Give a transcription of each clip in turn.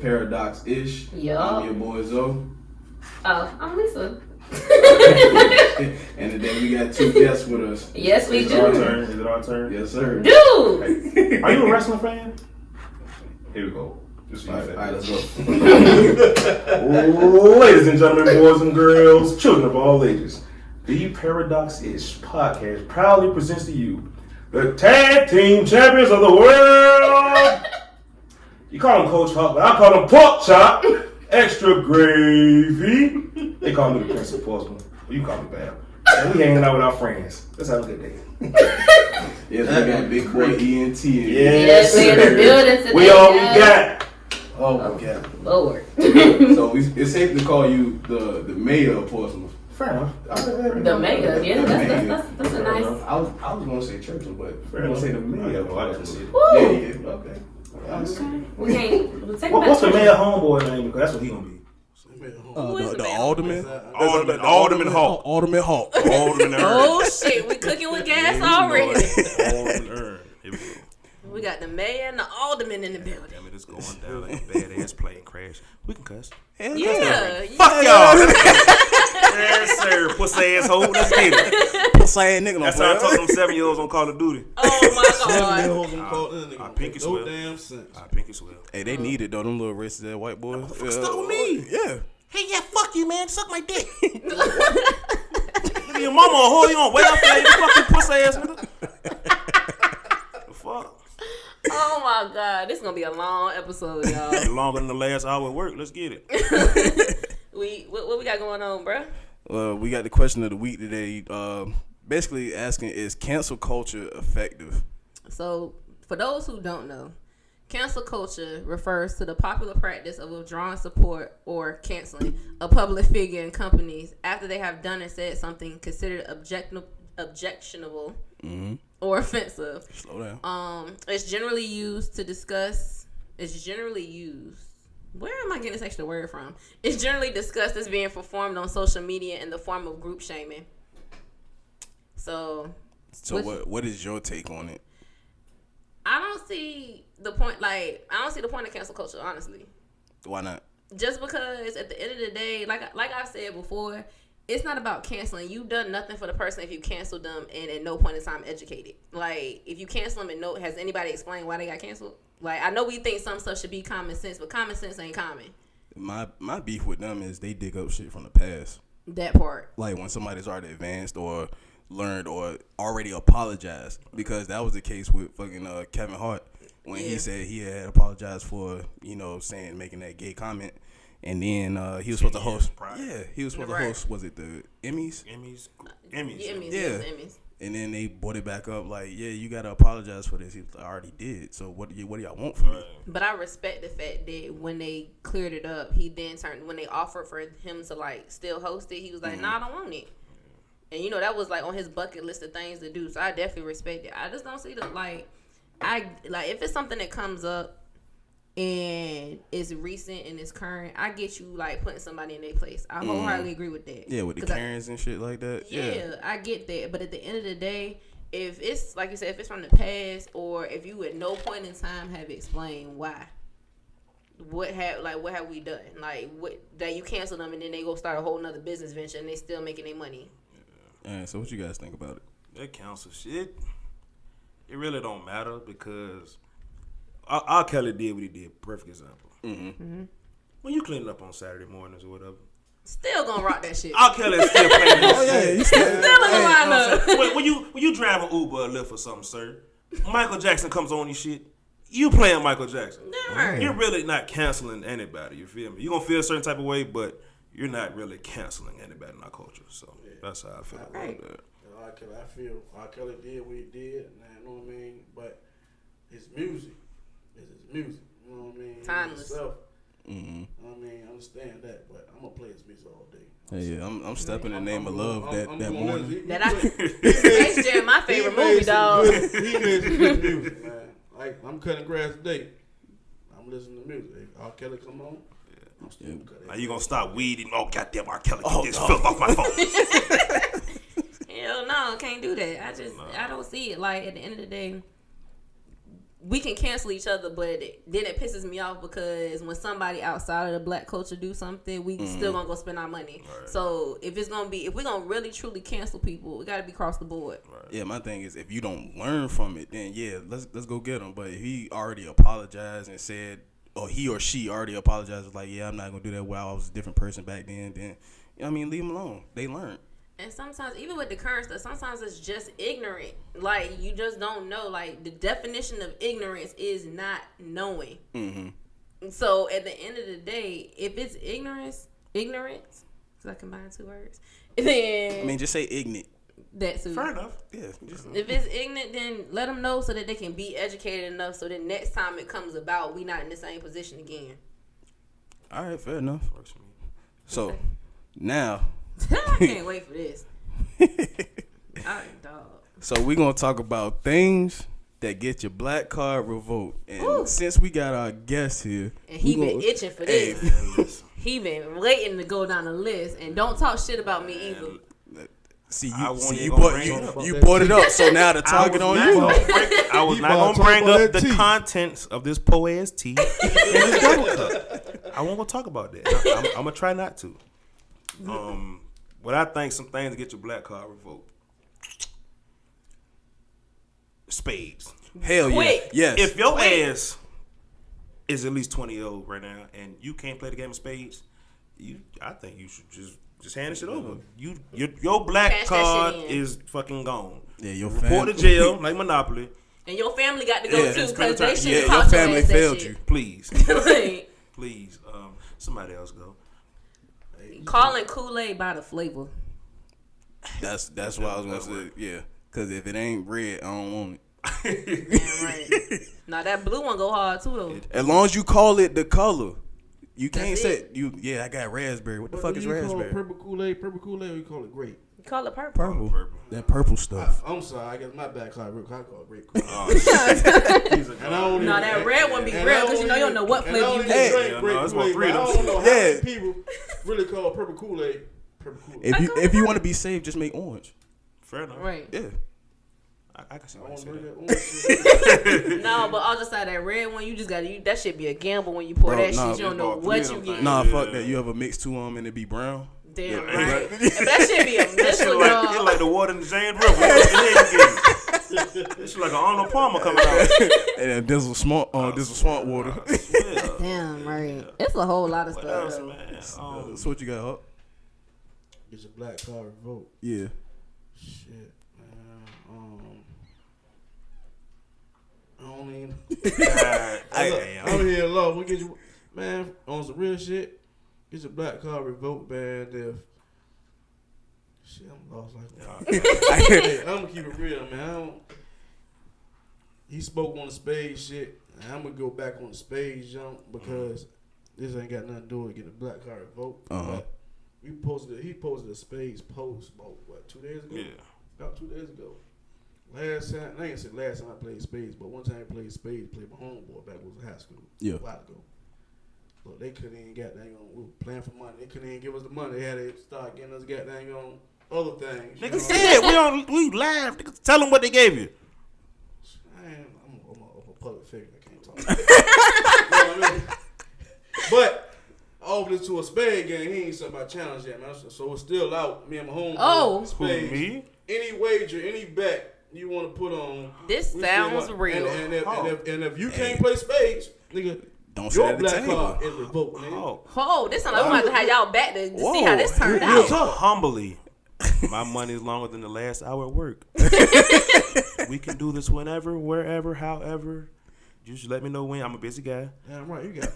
Paradox-ish. Yup. I'm your boy Zoe. Oh, I'm Lisa. And then we got two guests with us. Yes, we Is do. it our turn? Is it our turn? Yes, sir. Dude! Hey, are you a wrestling fan? Here we go. Just All right, let's go. Ladies and gentlemen, boys and girls, children of all ages, the Paradox-ish podcast proudly presents to you the tag team champions of the world. You call them Coach Hawk, but I call them Pork Chop. Extra gravy. They call me the Prince of Portsmouth. You call me Bam. And we hanging out with our friends. Let's have a good day. Yes, we got Big Boy ENT. Yes, we in the building today. We all we got. Oh my God. Lord. So it's safe to call you the mayor of Portsmouth. Fair enough. The mayor, yeah, that's a nice. I was gonna say church, but I'm gonna say the mayor. Oh, I didn't see it. Woo! Yeah, okay. Okay. We can't. We'll take What's the that. mayor homeboy name? Because that's what he gonna be. Who is the The mayor? Alderman. Alderman Hawk. Alderman Hawk. Alderman Earn. Oh shit, we cooking with gas already. Alderman Earn. Here we go. We got the mayor and the alderman in the building. Damn it, it's going down like a badass plane crash. We can cuss. Yeah. Fuck y'all. Yes, sir. Pussy asshole. Let's get it. Pussy ass nigga. That's how I talk to them 7-year-olds on Call of Duty. Oh my god. I pinky swell. Damn sense. I pinky swell. Hey, they need it though. Them little racist ass white boys. Stuck with me. Yeah. Hey, yeah, fuck you, man. Suck my dick. Nigga, your mama a whore. You on way up there, you fucking pussy ass nigga. The fuck? Oh my god. This is gonna be a long episode, y'all. Longer than the last hour at work. Let's get it. What we got going on, bruh? We got the question of the week today. Basically asking, is cancel culture effective? So, for those who don't know, cancel culture refers to the popular practice of withdrawing support or canceling a public figure in companies after they have done and said something considered objectionable or offensive. Slow down. It's generally used to discuss. Where am I getting this extra word from? It's generally discussed as being performed on social media in the form of group shaming. So what is your take on it? I don't see the point. I don't see the point of cancel culture, honestly. Why not? Just because at the end of the day, like I've said before, it's not about canceling. You've done nothing for the person if you canceled them and at no point in time educated. Like, if you cancel them and has anybody explained why they got canceled? Like, I know we think some stuff should be common sense, but common sense ain't common. My beef with them is they dig up shit from the past. That part. Like when somebody's already advanced or learned or already apologized, because that was the case with fucking Kevin Hart when he said he had apologized for making that gay comment, and then he was supposed to host. Yeah, he was supposed to host. Was it the Emmys? Emmys. And then they brought it back up like, yeah, you gotta apologize for this. He was like, I already did. So what do y'all want from me? But I respect the fact that when they cleared it up, he then when they offered for him to still host it, he was like, nah, I don't want it. And that was on his bucket list of things to do. So I definitely respect it. I just don't see the if it's something that comes up and it's recent and it's current, I get you putting somebody in their place. I wholeheartedly agree with that. Yeah, with the Karens and shit like that. Yeah, I get that. But at the end of the day, if it's like you said, if it's from the past, or if you at no point in time have explained why, what have we done? That you cancel them and then they go start a whole nother business venture and they still making their money. Yeah. So what you guys think about it? That council shit, it really don't matter because R. Kelly did what he did. Perfect example. When you clean up on Saturday mornings or whatever, still gonna rock that shit. R. Kelly is still playing that Oh yeah, shit. still in the lineup. When you drive an Uber or Lyft or something, sir, Michael Jackson comes on your shit. You playing Michael Jackson. Right. You're really not canceling anybody. You feel me? You're gonna feel a certain type of way, but you're not really canceling anybody in our culture. So that's how I feel about that. I feel R. Kelly did what he did, you know what I mean? But his music is his music, you know what I mean? Timeless. You know what I mean? I understand that, but I'm gonna play his music all day. Hey, yeah, I'm stepping in the name of love that morning. Space Jam, my favorite movie, dog. He made some good music, man. I'm cutting grass today. I'm listening to music. If R. Kelly come on, I'm still cutting. Now you gonna stop weeding? Oh goddamn, R. Kelly, get this filth off my phone. Hell no, can't do that. I don't see it. At the end of the day, we can cancel each other, but then it pisses me off because when somebody outside of the black culture do something, we still gonna go spend our money. Right. So if we're gonna really truly cancel people, we gotta be across the board. Right. Yeah, my thing is if you don't learn from it, then yeah, let's go get him. But if he already apologized and said, or he or she already apologized, was like, yeah, I'm not gonna do that. Well, I was a different person back then. Then, you know what I mean, leave them alone. They learned. And sometimes, even with the current stuff, sometimes it's just ignorant. Like, you just don't know. Like, the definition of ignorance is not knowing. Mm-hmm. So, at the end of the day, if it's ignorance, because I combine two words, then... I mean, just say ignorant. That's fair enough. Yeah. If it's ignorant, then let them know so that they can be educated enough so that next time it comes about, we not in the same position again. All right, fair enough. So, now... I can't wait for this. Dog. So we're gonna talk about things that get your black card revoked. And since we got our guest here, and he been itching for this. He been waiting to go down the list. And don't talk shit about me either. See, you brought it up. So now the target on you. I was not gonna bring up the contents of this Poet's tea in this double cup. I won't go talk about that. I'm gonna try not to. What I think some things to get your black card revoked. Spades. Hell yeah. Quick. Yes. If your ass is at least 20 years old right now and you can't play the game of spades, I think you should just hand this shit over. Your black Cash card is fucking gone. Yeah, your Report to jail like Monopoly. And your family got to go too because they should your family failed you. Please. Like, Please. Somebody else go. calling Kool-Aid by the flavor. That's what I was gonna say. Yeah, because if it ain't red, I don't want it. Damn right. Now that blue one go hard too though. As long as you call it the color, you can't That's say it. Yeah, I got raspberry. What the fuck is You call raspberry? it purple Kool-Aid, or you call it grape? You call it purple. Purple. That purple stuff. I'm sorry, I guess my bad card. I call it grape. No, that red one be real because you don't know what flavor you get. get. It's more I freedom. don't know how many people really call purple Kool-Aid. If you want to be safe, just make orange. Fair enough. Right. Yeah. I can see why you say that. No, but I'll just say that red one, you just got to, that should be a gamble when you pour that shit. You don't know what you get. Nah, fuck that. You ever mix two of them and it be brown? Damn right. That should be a missile, It's like the water in the James River. It's like an Arnold Palmer coming out. And then this was swamp water. Damn right. It's a whole lot of What stuff. else, man? So what you got, Huck? Get your black card revoked. Yeah. Shit, man. I don't even. I'm here alone. We get you, man, on some real shit. Get your black card revoked, man. If shit, I'm lost like hey, I'm gonna keep it real, man. He spoke on the spade shit, and I'm gonna go back on the spade jump because this ain't got nothing to do with getting a black card revoked. But he posted a spades post about what 2 days ago? Yeah. About 2 days ago. Last time I played spades, but one time I played spades, played my homeboy back when I was in high school. Yeah. A while ago. Look, they couldn't even we were playing for money. They couldn't even give us the money. They had to start getting us on other things. Nigga said we live. Nigga, tell them what they gave you. I'm a public figure. I can't talk. You know what I mean? But I offered it to a spade game. He ain't somebody challenged yet, man. So it's still out. Me and my homeboy. Spades. Me? Any wager, any bet you want to put on. This sounds real. And if you can't play spades, nigga, don't say your at the black table. card is revoked, nigga. Oh, this sounds like we might have to have y'all back to see how this turned out. Humbly, my money is longer than the last hour at work. We can do this whenever, wherever, however. Just let me know when. I'm a busy guy. Damn right, you got.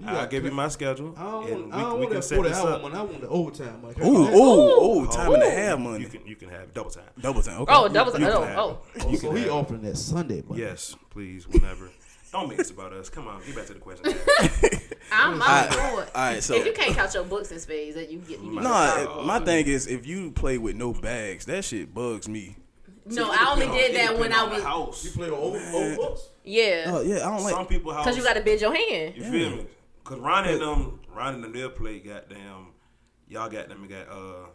I'll give you my schedule. I don't and want we can that set this 40-hour up. money. I want the overtime money. Time and a half money. You can have double time. Double time. Okay. Oh, double time. You can Oh. You So can he have- offering that Sunday money. Yes, please, whenever. Don't make this about us. Come on, get back to the question. I'm for it. All right, so if you can't count your books and spades, that you get. my thing is if you play with no bags, that shit bugs me. No, I only did that when I was. House. You play the old books? Yeah. Oh yeah, I don't like. Some people house. Because you got to bid your hand. You feel me? Because Ronnie and them, they'll play goddamn Y'all got them.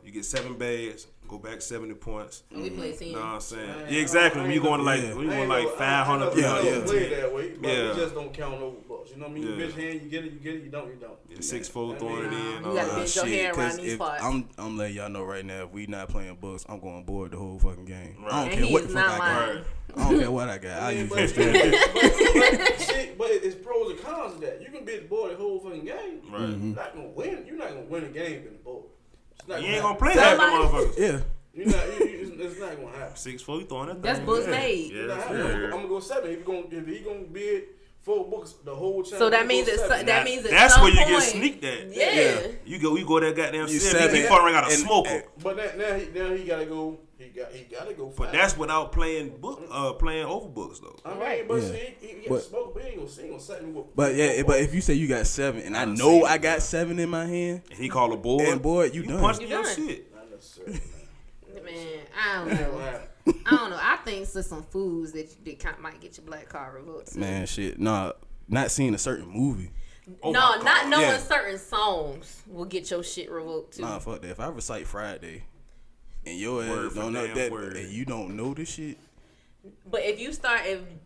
You get 7 bags, go back 70 points. We play team. You know what I'm saying? Yeah, exactly. When you going to like 500. Yeah. Play that way, but Yeah. we just don't count over bucks. You know what I mean? You Yeah. bitch hand, you get it, you don't. Yeah, 6'4" throwing it in. You gotta bend your hand around these if parts. I'm letting y'all know right now, if we not playing books, I'm going board the whole fucking game. Right. I don't And care he what is the fuck not I got. lying. I don't care what I got. I use but, your strategy. but it's pros and cons of that. You can be the board the whole fucking game. Right. You're not gonna win. You're not gonna win a game in the board. You ain't gonna play that, motherfucker. Yeah. You're not. It's not gonna happen. 6'4", you throwing that thing. That's books made. Yeah, Nah, yeah. I'm gonna go 7. If he gonna bid 4 books the whole time. So that means that means at That's some where you point, get sneaked at. Yeah. You go that goddamn You 7. seven. He far ran out of And- smoke. But now he gotta go. He gotta go. 5. But that's without playing playing over books though. I mean, but Yeah. see, he got But- smoke. But he ain't gonna set me with. But yeah, but if you say you got 7 and I know I got 7 in my hand, And he call a board. and boy, you done. Punch You your done. shit. Not necessarily. Man, I don't know. I think it's some foods that might get your black card revoked. Man, shit. Nah, not seeing a certain movie. Oh No, my God. not knowing Yeah. certain songs will get your shit revoked too. Nah, fuck that. If I recite Friday and your Word ass for don't know damn that, word. and you don't know this shit, But if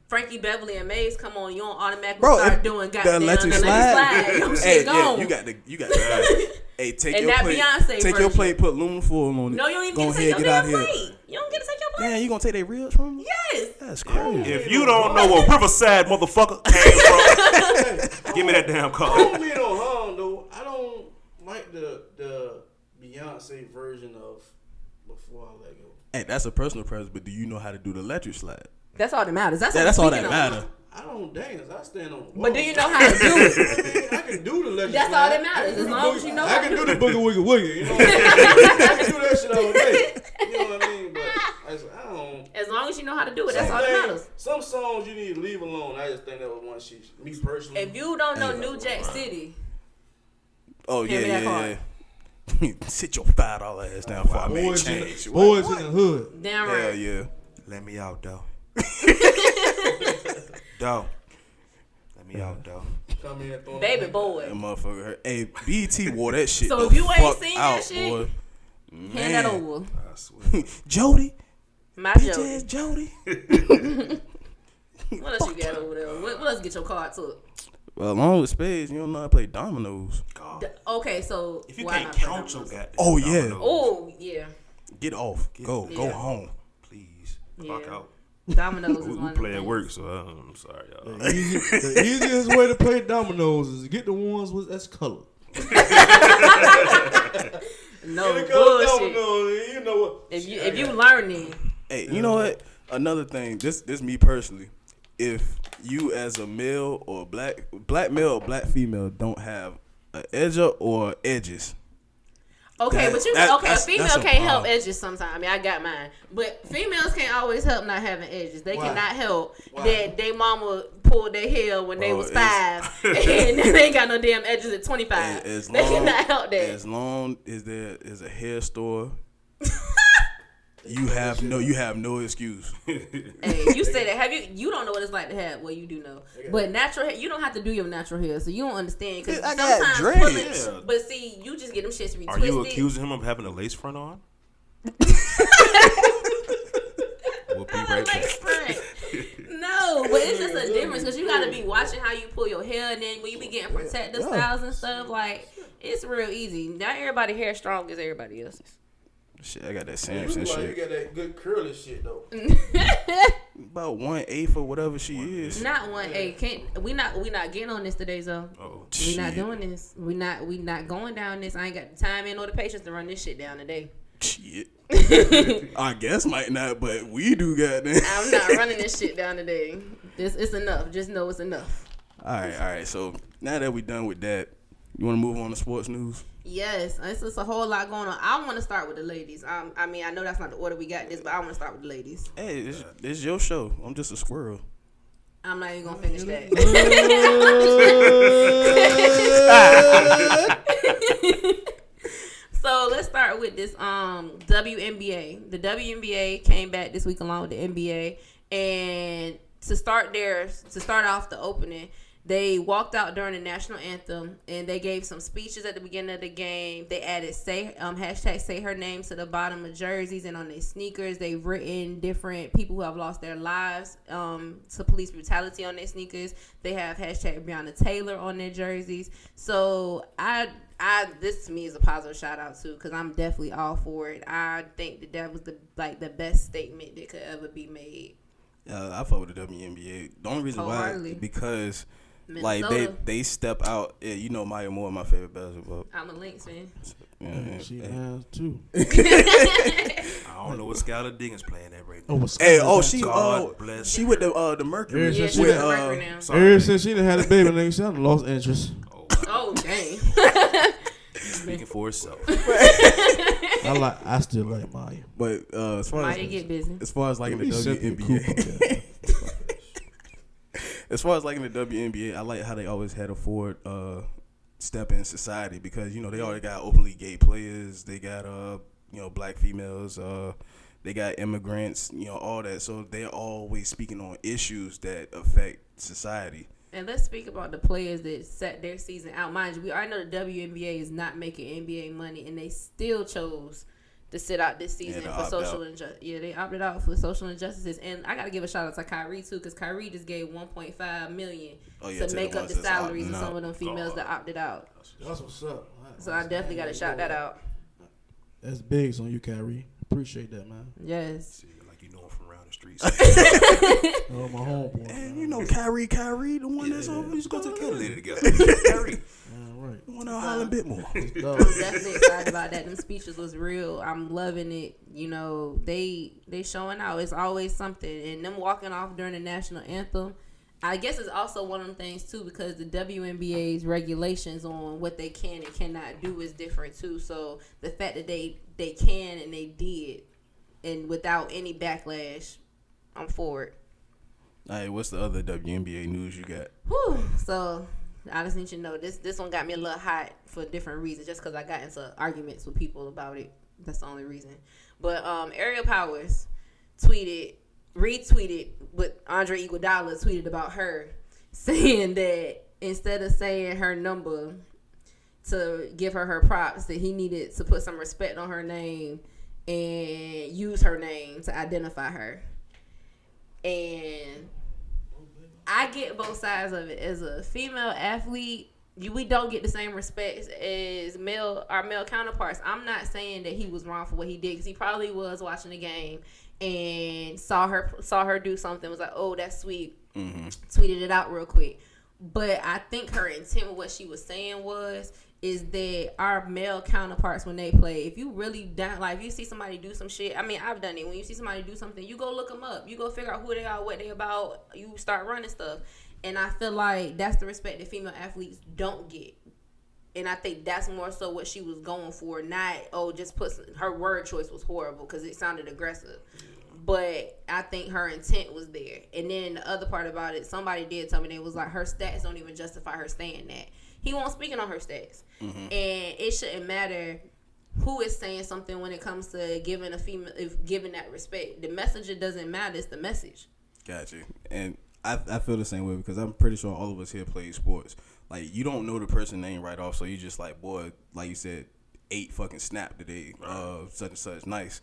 Frankie Beverly and Maze come on, you don't automatically bro. start If doing the goddamn electric slide, Your hey, shit yeah, gone. you got the. Hey, take And your that plate. Beyonce Take your version. plate. Put aluminum foil on it. No, you don't even Go get to ahead, take get your out damn here. plate. You don't get to take your plate. Man, you gonna take their ribs from me? Yes. That's crazy. If you don't know where Riverside motherfucker came from, give me that damn I card. don't mean no harm though. I don't like the Beyonce version of Before I Let Go. Hey, that's a personal preference, but do you know how to do the electric slide? That's all that matters. That's, Yeah, what that's I'm all that speaking on. matter. I don't dance. I stand on the wall. But do you know how to do it? I mean, I can do the legend. That's all that matters. As long as you know I how can to do do the boogie woogie woogie. You know what I mean? I can do that shit all day. You know what I mean? But I don't. As long as you know how to do it, that's all that Some matters. things- Some songs you need to leave alone. I just think that was one shit. Me personally. If you don't know New Jack City, Oh yeah, Hand me that yeah, yeah. Sit your $5 ass down before I make Boys in change. the hood. damn Hell right. yeah. Let me out, though. Though. Let me out, though. Come in and throw Baby them- boy. That motherfucker hurt. Hey, BT wore that shit. So the if you ain't fuck seen that out, shit, boy. Hand Man. that over. I swear. Jody. My Bitch Jody. ass Jody. What else you got over there? What else get your card took? Well, along with spades, you don't know how to play dominoes. Okay, so If you why can't not play count your dominoes? goddamn Oh, yeah. dominoes, Oh yeah, Get off. Go Yeah. home. please. Yeah. Fuck out. dominoes is We one. play of at the work, things. so I'm sorry, y'all. The easiest way to play dominoes is to get the ones with that's color. No Get a color bullshit. domino, you know what? If you learning, Hey, you know what? Another thing. This me personally. If you as a male or black male or black female don't have an edger or edges, okay, but a that's female a can't help problem. edges sometimes. I mean, I got mine, but females can't always help not having edges. They Why? cannot help Why? that they mama pulled their hair when they Bro, was it's- 5, and they ain't got no damn edges at 25. as They long cannot help that. as long as there is a hair store, you have no excuse. Hey, you say that. You don't know what it's like to have. Well, you do know, but natural hair. You don't have to do your natural hair, so you don't understand. Because I got sometimes dreads. pulling, but see, you just get them shits retwisted. Are you accusing him of having a lace front on? We'll be right back. Lace front. No, but it's just a difference because you gotta be watching how you pull your hair, and then when you be getting protective styles and stuff, like it's real easy. Not everybody hair strong as everybody else's. Shit, I got that You Samson look like you shit. got that good curly shit though. About 1/8 or whatever she is. Not 1/8. Can't we not getting on this today, though. Oh, We not Shit. doing this. We not going down this. I ain't got the time and or the patience to run this shit down today. Shit. I guess might not, but we do goddamn. I'm not running this shit down today. It's enough. Just know it's enough. All right. So now that we done with that, you want to move on to sports news? Yes, it's just a whole lot going on. I want to start with the ladies. I mean, I know that's not the order we got this, but I want to start with the ladies. Hey, this your show. I'm just a squirrel. I'm not even gonna finish that. So let's start with this WNBA. The WNBA came back this week along with the NBA, and to start off the opening, They walked out during the national anthem, and they gave some speeches at the beginning of the game. They added hashtag say her name to the bottom of jerseys and on their sneakers. They've written different people who have lost their lives to police brutality on their sneakers. They have hashtag Breonna Taylor on their jerseys. So this to me is a positive shout out too, because I'm definitely all for it. I think that was the best statement that could ever be made. I fuck with the WNBA. The only reason why because Minnesota. like they step out. Yeah, you know Maya Moore, my favorite basketball. I'm a Lynx fan. Yeah, she has too. I don't know what Skylar Diggins playing at right now. She with the Mercury. Yeah, She with the Mercury now. Ever since she done had a baby, nigga, she done lost interest. Oh dang. Speaking for herself. I still like Maya. But as far Maya get busy. as far as like in the WNBA, as far as like in the WNBA, I like how they always had a forward step in society, because you know they already got openly gay players, they got black females, they got immigrants, all that. So they're always speaking on issues that affect society. And let's speak about the players that set their season out. Mind you, we already know the WNBA is not making NBA money, and they still chose to sit out this season for social injustice. Yeah, they opted out for social injustices. And I got to give a shout out to Kyrie, too, because Kyrie just gave $1.5 million to make up the salaries of some of them females that opted out. That's what's up. So I definitely got to shout that out. That's big on you, Kyrie. Appreciate that, man. Yes. Like you know him from around the streets. Oh, my homeboy. And you know Kyrie, the one that's over. We used to go to the Kennedy together. Kyrie. Right. One out Highland Bitmore. I'm definitely excited about that. Them speeches was real. I'm loving it. They showing out. It's always something. And them walking off during the national anthem, I guess it's also one of them things too, because the WNBA's regulations on what they can and cannot do is different too. So the fact that they can and they did, and without any backlash, I'm for it. All right, what's the other WNBA news you got? Whew. So I just need you to know this one got me a little hot for different reasons, just because I got into arguments with people about it. That's the only reason. But Ariel Powers retweeted what Andre Iguodala tweeted about her, saying that instead of saying her number to give her props, that he needed to put some respect on her name and use her name to identify her. And I get both sides of it. As a female athlete, we don't get the same respect as our male counterparts. I'm not saying that he was wrong for what he did, because he probably was watching the game and saw her do something, was like, oh, that's sweet, tweeted it out real quick. But I think her intent with what she was saying is that our male counterparts, when they play, if you really down, like if you see somebody do some shit, I mean, I've done it. When you see somebody do something, you go look them up. You go figure out who they are, what they about. You start running stuff. And I feel like that's the respect that female athletes don't get. And I think that's more so what she was going for. Not, her word choice was horrible because it sounded aggressive. But I think her intent was there. And then the other part about it, somebody did tell me, they was like, her stats don't even justify her saying that. He won't speaking on her stats. Mm-hmm. And it shouldn't matter who is saying something when it comes to giving a female, giving that respect. The messenger doesn't matter, it's the message. Gotcha. And I feel the same way, because I'm pretty sure all of us here play sports. Like, you don't know the person's name right off, so you just like, boy, like you said, 8 fucking snap today, such and such, nice.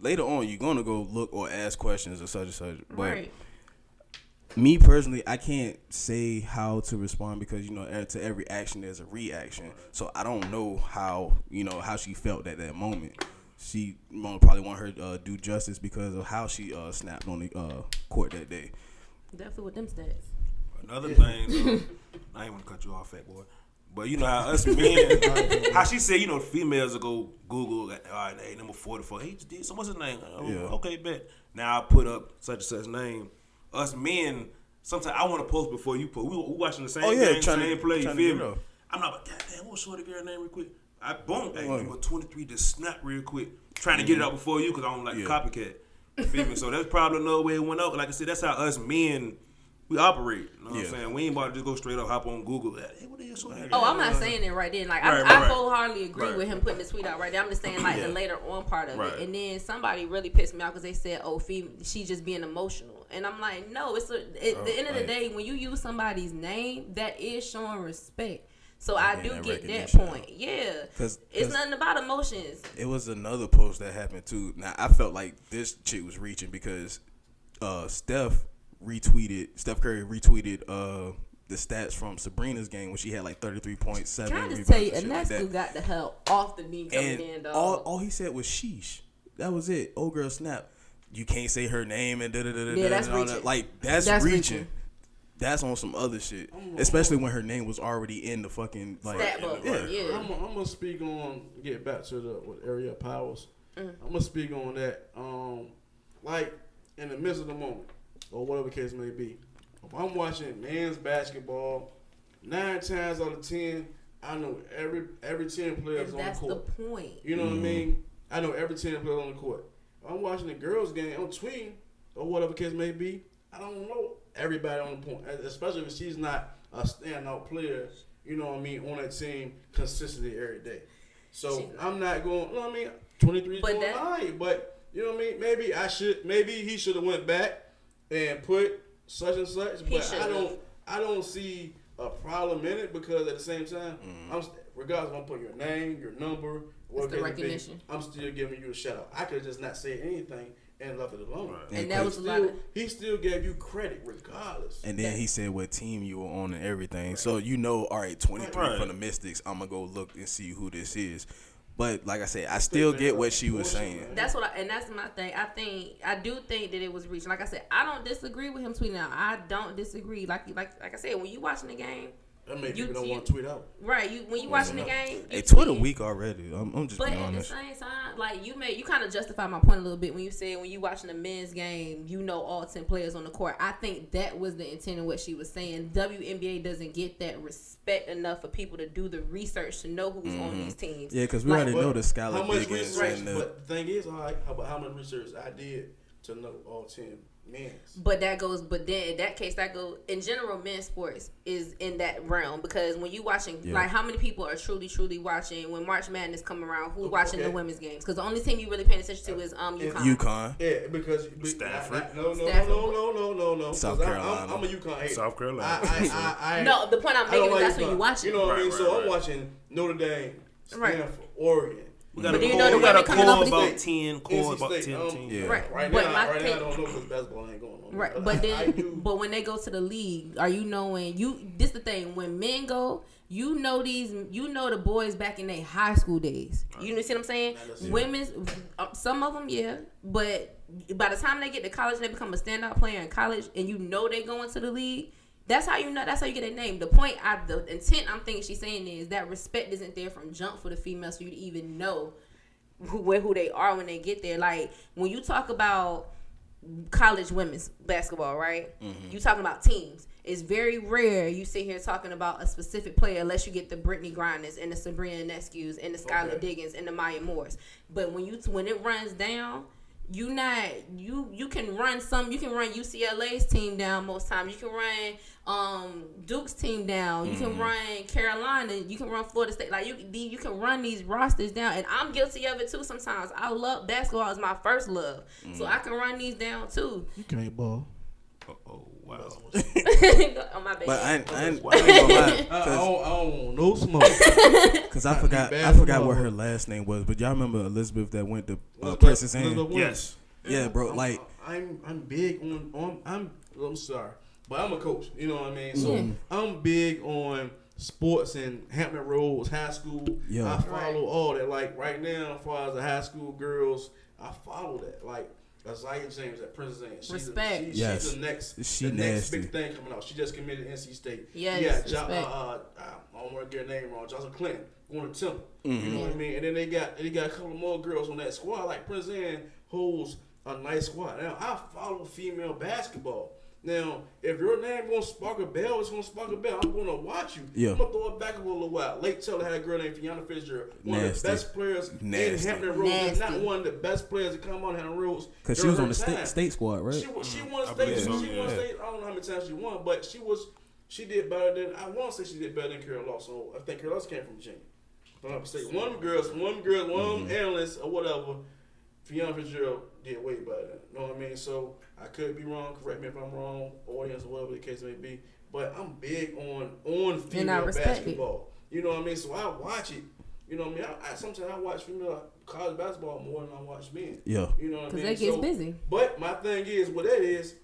Later on, you're going to go look or ask questions or such and such. But right. Me personally, I can't say how to respond, because, to every action, there's a reaction. So I don't know how she felt at that moment. She probably want her to do justice because of how she snapped on the court that day. Definitely with them stats. Another thing, I ain't want to cut you off, fat boy. But you know how us men, how she said, females will go Google, all right, hey, number 44. He just did, so what's his name? Okay, bet. Now I put up such and such name. Us men, sometimes I want to post before you post. We watching the same game, same play, you feel me? I'm not like, damn, what's shorty girl name real quick? I boom, hey, number 23 just snap real quick. Trying to get it out before you, because I don't like copycat. You feel me? So that's probably another way it went out. Like I said, that's how us men, we operate. You know what I'm saying? We ain't about to just go straight up, hop on Google. Hey, what is this? I'm not saying it right then. Like, I wholeheartedly agree with him putting the tweet out right there. I'm just saying, like, the later on part of it. And then somebody really pissed me off because they said, she just being emotional. And I'm like, no, at the end of the day, when you use somebody's name, that is showing respect. So I do get that point. Yeah. Cause it's nothing about emotions. It was another post that happened too. Now, I felt like this chick was reaching because Steph Curry retweeted the stats from Sabrina's game when she had like 33.7. Can I just tell you, Ionescu got the hell off the knee coming in, dog. All he said was sheesh. That was it. Old girl snap. You can't say her name and Yeah, that's reaching. that. Like, that's reaching. That's on some other shit. Especially when her name was already in the fucking like. Stat book. Yeah. I'm gonna speak on. Get back to the area of powers. I'm gonna speak on that. Like in the midst of the moment, or whatever the case may be. If I'm watching men's basketball, 9 times out of 10, I know every 10 players on the court. That's the point. You know what I mean? I know every 10 players on the court. If I'm watching the girls' game, I'm tweeting, or whatever the case may be, I don't know everybody on the point, especially if she's not a standout player, you know what I mean, on that team consistently every day. So I'm not going, you know what I mean, 23 is going high, but you know what I mean, maybe he should have went back and put such and such, but I don't see a problem in it because at the same time, regardless if I'm putting your name, your number, whatever the recognition, I'm still giving you a shout out. I could just not say anything and left it alone. Right. And that was he still gave you credit regardless. And then he said what team you were on and everything. Right. So you know, all right, 23 from the Mystics, I'm gonna go look and see who this is. But like I said, I still get what she was saying. That's that's my thing. I do think that it was reaching. Like I said, I don't disagree with him tweeting out. I don't disagree. Like I said, when you watching the game, that makes people don't want to tweet out. Right. When you watching the game, Twitter weak already. I'm just being honest. But at the same time, like you kind of justify my point a little bit when you said when you watching the men's game, you know all 10 players on the court. I think that was the intent of what she was saying. WNBA doesn't get that respect enough for people to do the research to know who's on these teams. Yeah, because we already know the Skylar Diggins. Research, but the thing is, how much research I did to know all 10 men. But then in that case, that goes in general. Men's sports is in that realm because when you watching, like, how many people are truly watching when March Madness come around? Who's watching the women's games? Because the only team you really paying attention to is UConn. Yeah, because Stanford. No. South Carolina. I'm a UConn hater. South Carolina. No, the point I'm making is that's what you watching. You know what I mean? So I'm watching Notre Dame, Stanford, Oregon. We got a core about 10 teams. Yeah. Right now, I don't know because basketball ain't going on. Right, but when they go to the league, are you knowing this the thing? When men go, you know the boys back in their high school days. You know see what I'm saying? Women's, some of them, yeah, but by the time they get to college, they become a standout player in college, and you know they going to the league. That's how you know. That's how you get a name. The intent I'm thinking she's saying is that respect isn't there from jump for the females for you to even know who they are when they get there. Like when you talk about college women's basketball, right? Mm-hmm. You talking about teams. It's very rare you sit here talking about a specific player unless you get the Brittany Grinders and the Sabrina Ionescu's and the Skylar Diggins and the Maya Moores. But when it runs down, you can run UCLA's team down most times. You can run Duke's team down. You can run Carolina. You can run Florida State. Like you can run these rosters down, and I'm guilty of it too. Sometimes I love basketball is my first love, so I can run these down too. You can't ball. Oh wow. On my bad. But I ain't gonna lie. I don't want no smoke. Because I forgot what her last name was. But y'all remember Elizabeth that went to Princess Anne? Yes. Yeah, bro. Like I'm big on. I'm sorry, but I'm a coach. You know what I mean. So I'm big on sports and Hampton Roads High School. Yeah. I follow all that. Like right now, as far as the high school girls, I follow that. Like. Isaiah James at Princess Anne. Respect. She's the next big thing coming out. She just committed NC State. Yes. Yeah. I don't want to get her name wrong. Jocelyn Clinton going to Temple. You know what I mean? And then they got a couple more girls on that squad. Like Princess Anne holds a nice squad. Now I follow female basketball. Now, if your name gonna spark a bell, it's gonna spark a bell. I'm gonna watch you. Yeah. I'm gonna throw it back a little while. Lake Taylor had a girl named Fiona Fitzgerald, one of the best players in Hampton Roads. Not one of the best players to come on Hampton Roads. Because she was on the state squad, right? She won state. She won state. I don't know how many times she won, but she did better than I want to say. She did better than Carol Lawson. I think Carol Lawson came from Virginia. If I'm not mistaken. One girl, one analyst or whatever. Fionn Fitzgerald did way better. You know what I mean? So I could be wrong. Correct me if I'm wrong, audience or whatever the case may be. But I'm big on female basketball. You know what I mean? So I watch it. You know what I mean? I sometimes I watch female college basketball more than I watch men. Yeah. You know what I mean? Because they gets busy. But my thing is, what that is,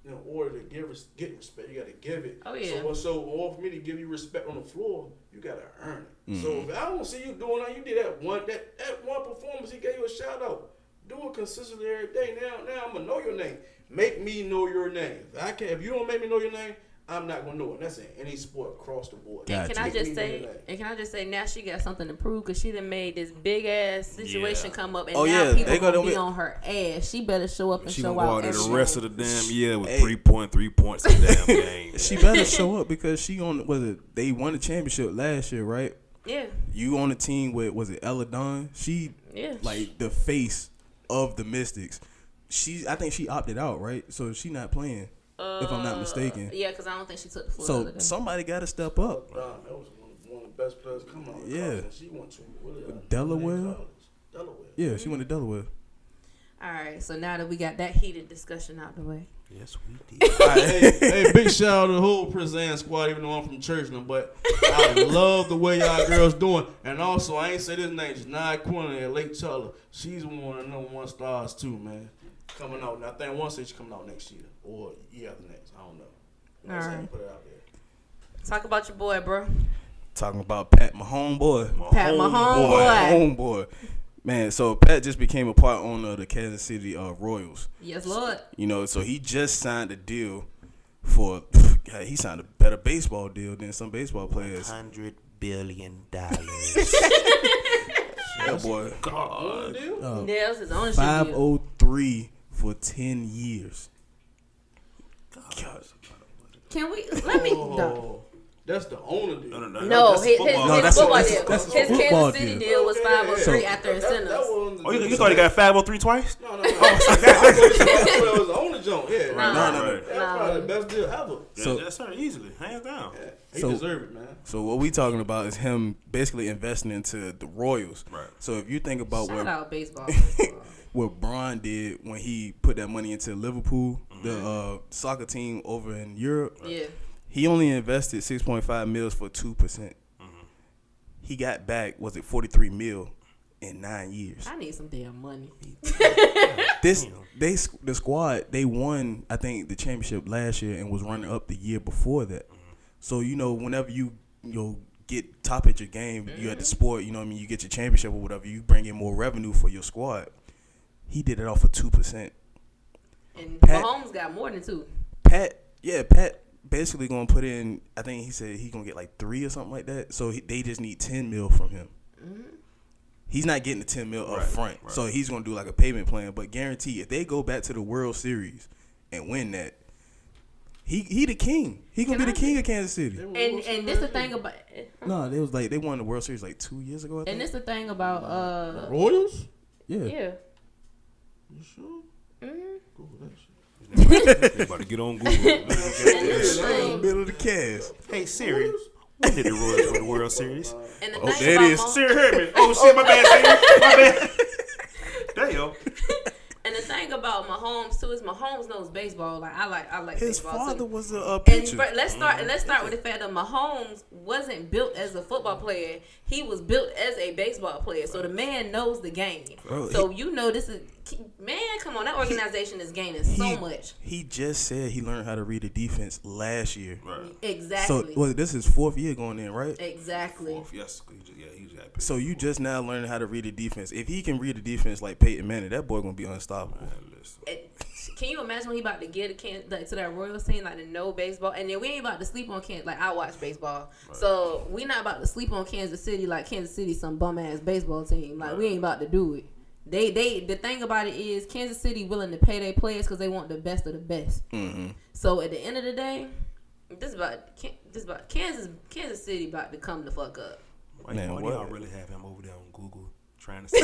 in order to get respect, you got to give it. Oh, yeah. So for me to give you respect on the floor, you got to earn it. So if I don't see you doing that, you did that one performance, he gave you a shout out. Do it consistently every day. Now I'm gonna know your name. Make me know your name. If you don't make me know your name, I'm not gonna know it. That's in any sport across the board. And can I just say, now she got something to prove because she done made this big ass situation come up, and now people gonna be on her ass. She better show up and she show gonna out. go out there the rest of the damn year with 3 points in the damn game. She better show up because she they won the championship last year, right? Yeah. You on the team with, was it Ella Dawn? She like the face of the Mystics. I think she opted out, right? So she not playing. If I'm not mistaken. Yeah, because I don't think she took the floor. So somebody got to step up. That was one of the best players coming out. Yeah. She went to Delaware. Yeah, she went to Delaware. All right, so now that we got that heated discussion out the way. Yes, we did. hey, big shout out to the whole Prince Anne squad, even though I'm from Churchland, but I love the way y'all girls doing. And also, I ain't say this name, Janai Quinn at Lake Charlotte. She's one of the number one stars too, man. Coming out. I think one said she's coming out next year or year after next. I don't know. You know what I'm saying? Put it out there. Talk about your boy, bro. Talking about Pat, my homeboy. Pat, my homeboy. Man, so Pat just became a part owner of the Kansas City Royals. Yes, Lord. You know, so he just signed a deal for. He signed a better baseball deal than some baseball players. $100 billion. That boy. God. Yeah, his ownership 503 for 10 years. God. Can we let me? No. That's the owner deal. No, his football deal. That's his football Kansas City deal. deal was 503 after incentives. Oh, you thought he got 503 twice? No. It was the owner joint. Yeah. Right. That's probably the best deal ever. So yes, sir, easily, hands down. Yeah, he deserve it, man. So what we talking about is him basically investing into the Royals. Right. So if you think about Shout out baseball. what Bron did when he put that money into Liverpool, the soccer team over in Europe. Yeah. He only invested $6.5 million for 2%. He got back, was it $43 million in 9 years? I need some damn money. The squad, they won, I think, the championship last year and was running up the year before that. So, you know, whenever you get top at your game, you at the sport, you know what I mean, you get your championship or whatever, you bring in more revenue for your squad. He did it off of 2%. And Pat, Mahomes got more than 2. Pat basically gonna put in, I think he said he gonna get like 3 or something like that. So they just need $10 million from him. He's not getting the $10 million up front. Right. So he's gonna do like a payment plan. But guarantee if they go back to the World Series and win that, he the king. He gonna be the king of Kansas City. And this the thing about no, they was like they won the World Series like 2 years ago. I think. And this the thing about Royals. Yeah. You sure? Google that shit. They about to get on Google. Middle of the cast. Hey Siri, when did the Royals win the World Series? And the Oh, thing there it about is. Siri heard me. Oh shit, my bad, Siri. My bad. There you go. And the thing about Mahomes too is Mahomes knows baseball. Like I like His baseball father too. was a And pitcher. let's start with the fact that Mahomes wasn't built as a football player. He was built as a baseball player. So the man knows the game. Bro, so you know this is man. Come on, that organization is gaining so much. He just said he learned how to read the defense last year. Right. Exactly. So this is 4th year going in, right? Exactly. Yes, he just got So you just now learning how to read the defense. If he can read the defense like Peyton Manning, that boy gonna be unstoppable. Can you imagine when he about to get to that Royals team, like to know baseball? And then we ain't about to sleep on Kansas. Like I watch baseball, so we not about to sleep on Kansas City. Like Kansas City, some bum ass baseball team. Like we ain't about to do it. The thing about it is Kansas City willing to pay their players because they want the best of the best. Mm-hmm. So at the end of the day, this about Kansas City about to come the fuck up. Why do y'all really have him over there on Google trying to say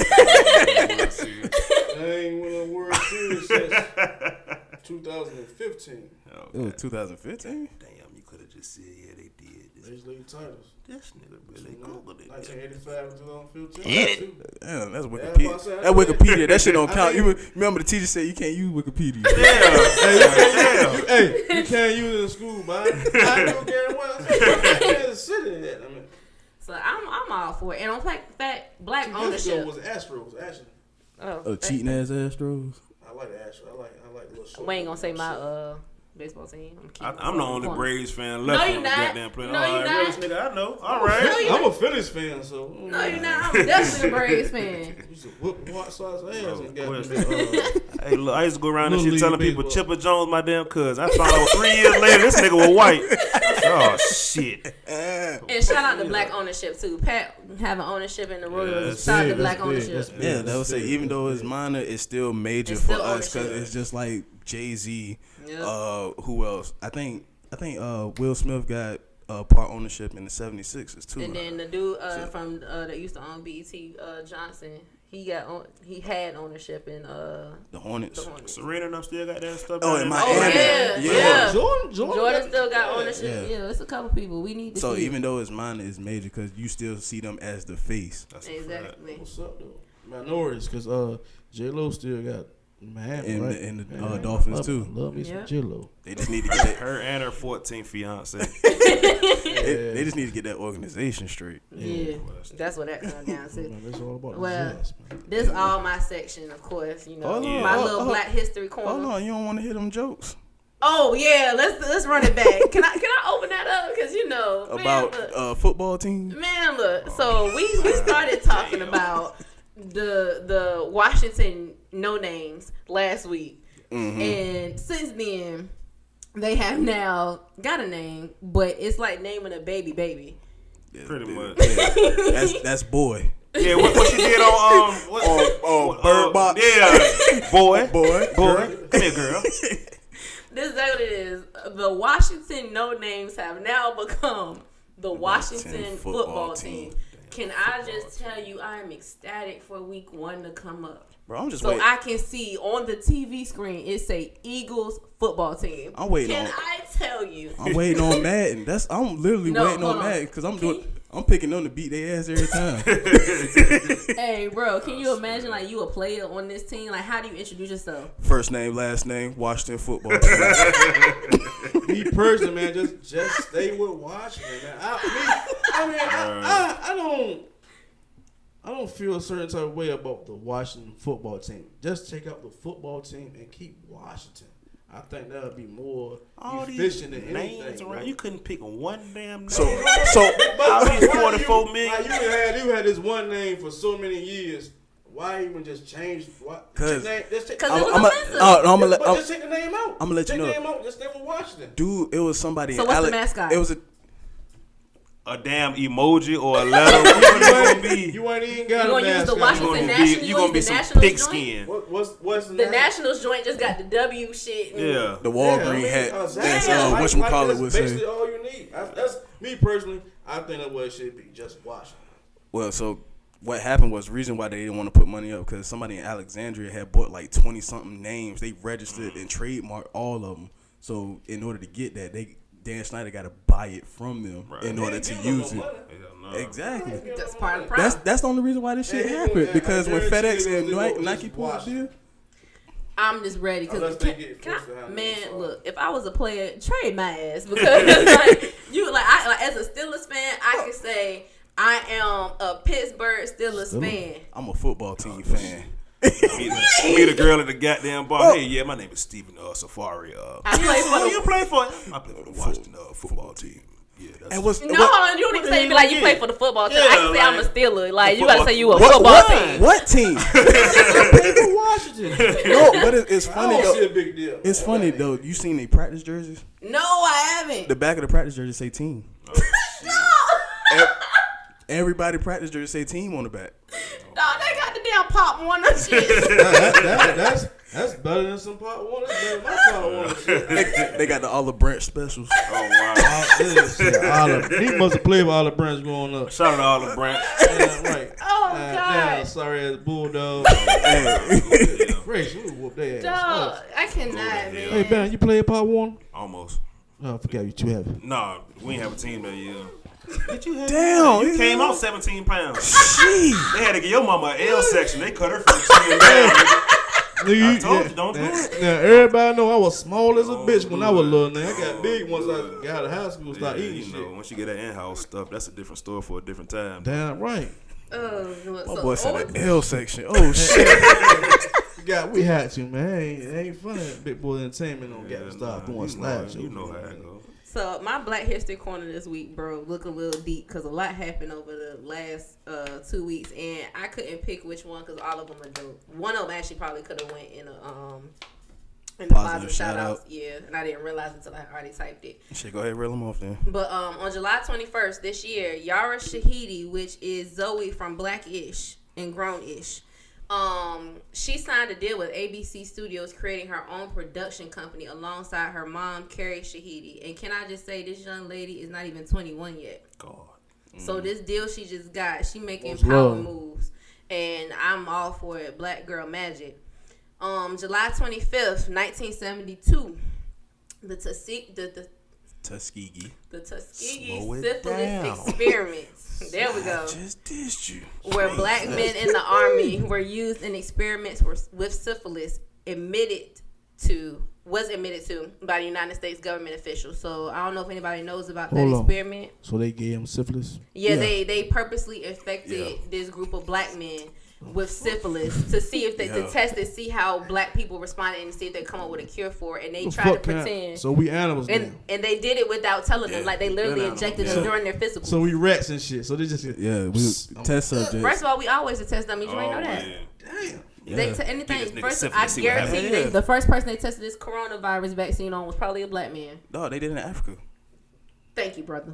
World Series? They ain't won a World Series since 2015. It was 2015? Damn, you could have just said, yeah, they did. Major League titles. This nigga really Googled it. 1985 to 2015. Damn, that's Yeah, Wikipedia. that's what I That said. Wikipedia, that shit don't I count. mean- You remember the teacher said you can't use Wikipedia. Hey, you can't use it in school, man. I knew Gary West. Kansas City. I mean, So I'm all for it. And on fact, black ownership. was Astros, actually. Oh, Cheating ass Astros. I like the Astros. I like the little short. We ain't gonna say my baseball team. I'm the only Braves fan No, left you on the not. goddamn planet. No, you All right, not. realest nigga I know. All right. I'm a Phillies fan, so. No, you're not. I'm definitely a Braves fan. You used to whoop White Sox ass and got Hey, look, I used to go around and Little shit telling league people baseball. Chipper Jones my damn cousin. I found out 3 years later this nigga was white. Oh shit. And shout out to black ownership too. Pat having ownership in the Royals. Shout out to black ownership. Yeah, that would say even though it's minor, it's still major It's for still us because ownership. it's just like Jay-Z. Yep. Who else? I think Will Smith got part ownership in the 76ers too. And then the dude from that used to own BET, Johnson, he had ownership in the Hornets. Serena and them still got that stuff. Oh, down in there. Miami. yeah. Jordan Still got ownership. Yeah. Yeah, it's a couple people we need to So see. even though it's minor, it's major because you still see them as the face. That's a fact. Exactly. What's up, though? Minorities, because J-Lo still got Miami, And right? the Man, Dolphins, love, too. Love me some Yeah. J-Lo. They just need to get that. Her and her 14th fiance. They just need to get that organization straight. Yeah, that's what that comes down to. Man, that's all about Well, the jazz, man. This all my section, of course. You know, Hold on, my hold- little hold- Black History corner. Hold on, you don't want to hear them jokes Oh yeah, let's run it back. Can I open that up? Because you know, about man, look, football team? man, look. So we started talking about the Washington no names last week, and since then they have now got a name, but it's like naming a baby. Yeah, Pretty much. Yeah. That's boy. Yeah, what she did on Bird Box. Yeah, boy. Boy. Come here, girl. This is what it is. The Washington no names have now become the Washington football team. Can I just tell you, I am ecstatic for week 1 to come up. Bro, I'm just So waiting. I can see on the TV screen it say Eagles football team. I'm waiting Can on- I tell you? I'm waiting on Madden. I'm literally No, waiting hold on on. Madden because I'm picking them to beat their ass every time. Hey, bro, can you imagine like you a player on this team? Like, how do you introduce yourself? First name, last name, Washington football team. Me personally, man, just stay with Washington, man. I don't feel a certain type of way about the Washington football team. Just take out the football team and keep Washington. I think that would be more All efficient these than names anything. around. bro. You couldn't pick one damn name. So all these why 44 you, million. like, you had this one name for so many years. Why even just change? Cause- Because it I'm was gonna offensive. just take the name out. I'ma let you Take know. the name out. Just stay with Washington. dude, it was somebody. So in what's the Ale- mascot? It was A damn emoji or a letter. What it gonna be? You ain't even got You a gonna use the mascot. Washington Nationals? You gonna be the some Nationals pigskin. What's The Nationals joint just got the W shit. And Yeah. the Walgreen hat. That's whatchamacallit that's would basically say. all you need. That's me personally. I think that's what it should be. Just Washington. Well, so what happened was the reason why they didn't want to put money up because somebody in Alexandria had bought like 20 something names. They registered and trademarked all of them. So in order to get that, Dan Snyder got to buy it from them in order to use it. Exactly. That's part of the problem. That's the only reason why this shit happened because when FedEx and Nike pulled the deal. I'm just ready Unless because they get forced to have man, it, so. look, if I was a player, trade my ass because like you like as a Steelers fan, I can say I am a Pittsburgh Steelers fan. I'm a football team fan. Meet a girl at the goddamn bar. Hey, yeah, my name is Steven Safari. I play for Who the you play for? I play for the Washington football team. Yeah, that's And what's No, you don't even say you be like you play for the football team. I can say Yeah, I'm a like, Steeler. Like you football- gotta say you a what, football what, team. what team? Washington. No, but it's I funny don't see though. a big deal. It's funny though. You seen they practice jerseys? No, I haven't. The back of the practice jersey say team. Everybody practice jersey say team on the back. No, they got the damn Pop Warner shit. That's better than some Pop Warner. That's better than my Pop Warner shit. They got the olive branch specials. Oh wow! He must have played with Olive Branch growing up. Shout out to Olive Branch. Yeah, right. Oh God. Sorry as Bulldog. Grace, we whoop their ass. Dog, I cannot, man. Hey, Ben, you played Pop Warner? Almost. Oh, I forgot you too heavy. Nah, we ain't have a team that year. Damn, You came out 17 pounds. Jeez. They had to give your mama an L section. They cut her from 10 down. I told you, don't do it. Now, everybody know I was small as a bitch when I was little. Now, I got big once I got out of high school, start Yeah, eating you know, shit. once you get that in-house stuff, that's a different story for a different time. Damn right. My boy said an L section. Oh, shit. We had to, man. It ain't funny. Big Boy Entertainment don't get to start doing slaps. You know how it goes. So my Black History Corner this week, bro, look a little deep because a lot happened over the last 2 weeks, and I couldn't pick which one because all of them are dope. One of them actually probably could have went in the positive shout outs. Yeah, and I didn't realize until I already typed it. Shit, go ahead, reel them off then. But on July 21st this year, Yara Shahidi, which is Zoe from Black-ish and Grown-ish, she signed a deal with ABC Studios, creating her own production company alongside her mom, Carrie Shahidi. And can I just say, this young lady is not even 21 yet. God. So this deal she just got, she making What's power love? moves, and I'm all for it. Black girl magic. July 25th, 1972, the Tuskegee. Tuskegee Slow it syphilis down. experiments. There we go. I just dissed you. Where black men in the army were used in experiments with syphilis was admitted to by the United States government officials. So I don't know if anybody knows about that Hold on. experiment. So they gave him syphilis? Yeah, they purposely infected this group of black men with syphilis to see if to test it, see how black people responded, and see if they come up with a cure for it. And they tried to pretend. So we animals now. And they did it without telling them. Like they literally injected them during their physical. So we rats and shit. So they just Yeah, we test subjects. First of all, we always test dummies. You ain't know that. Man. damn. They anything. Get this nigga First, I syphilis, see what guarantee you, happens. the first person they tested this coronavirus vaccine on was probably a black man. No, they did it in Africa. Thank you, brother.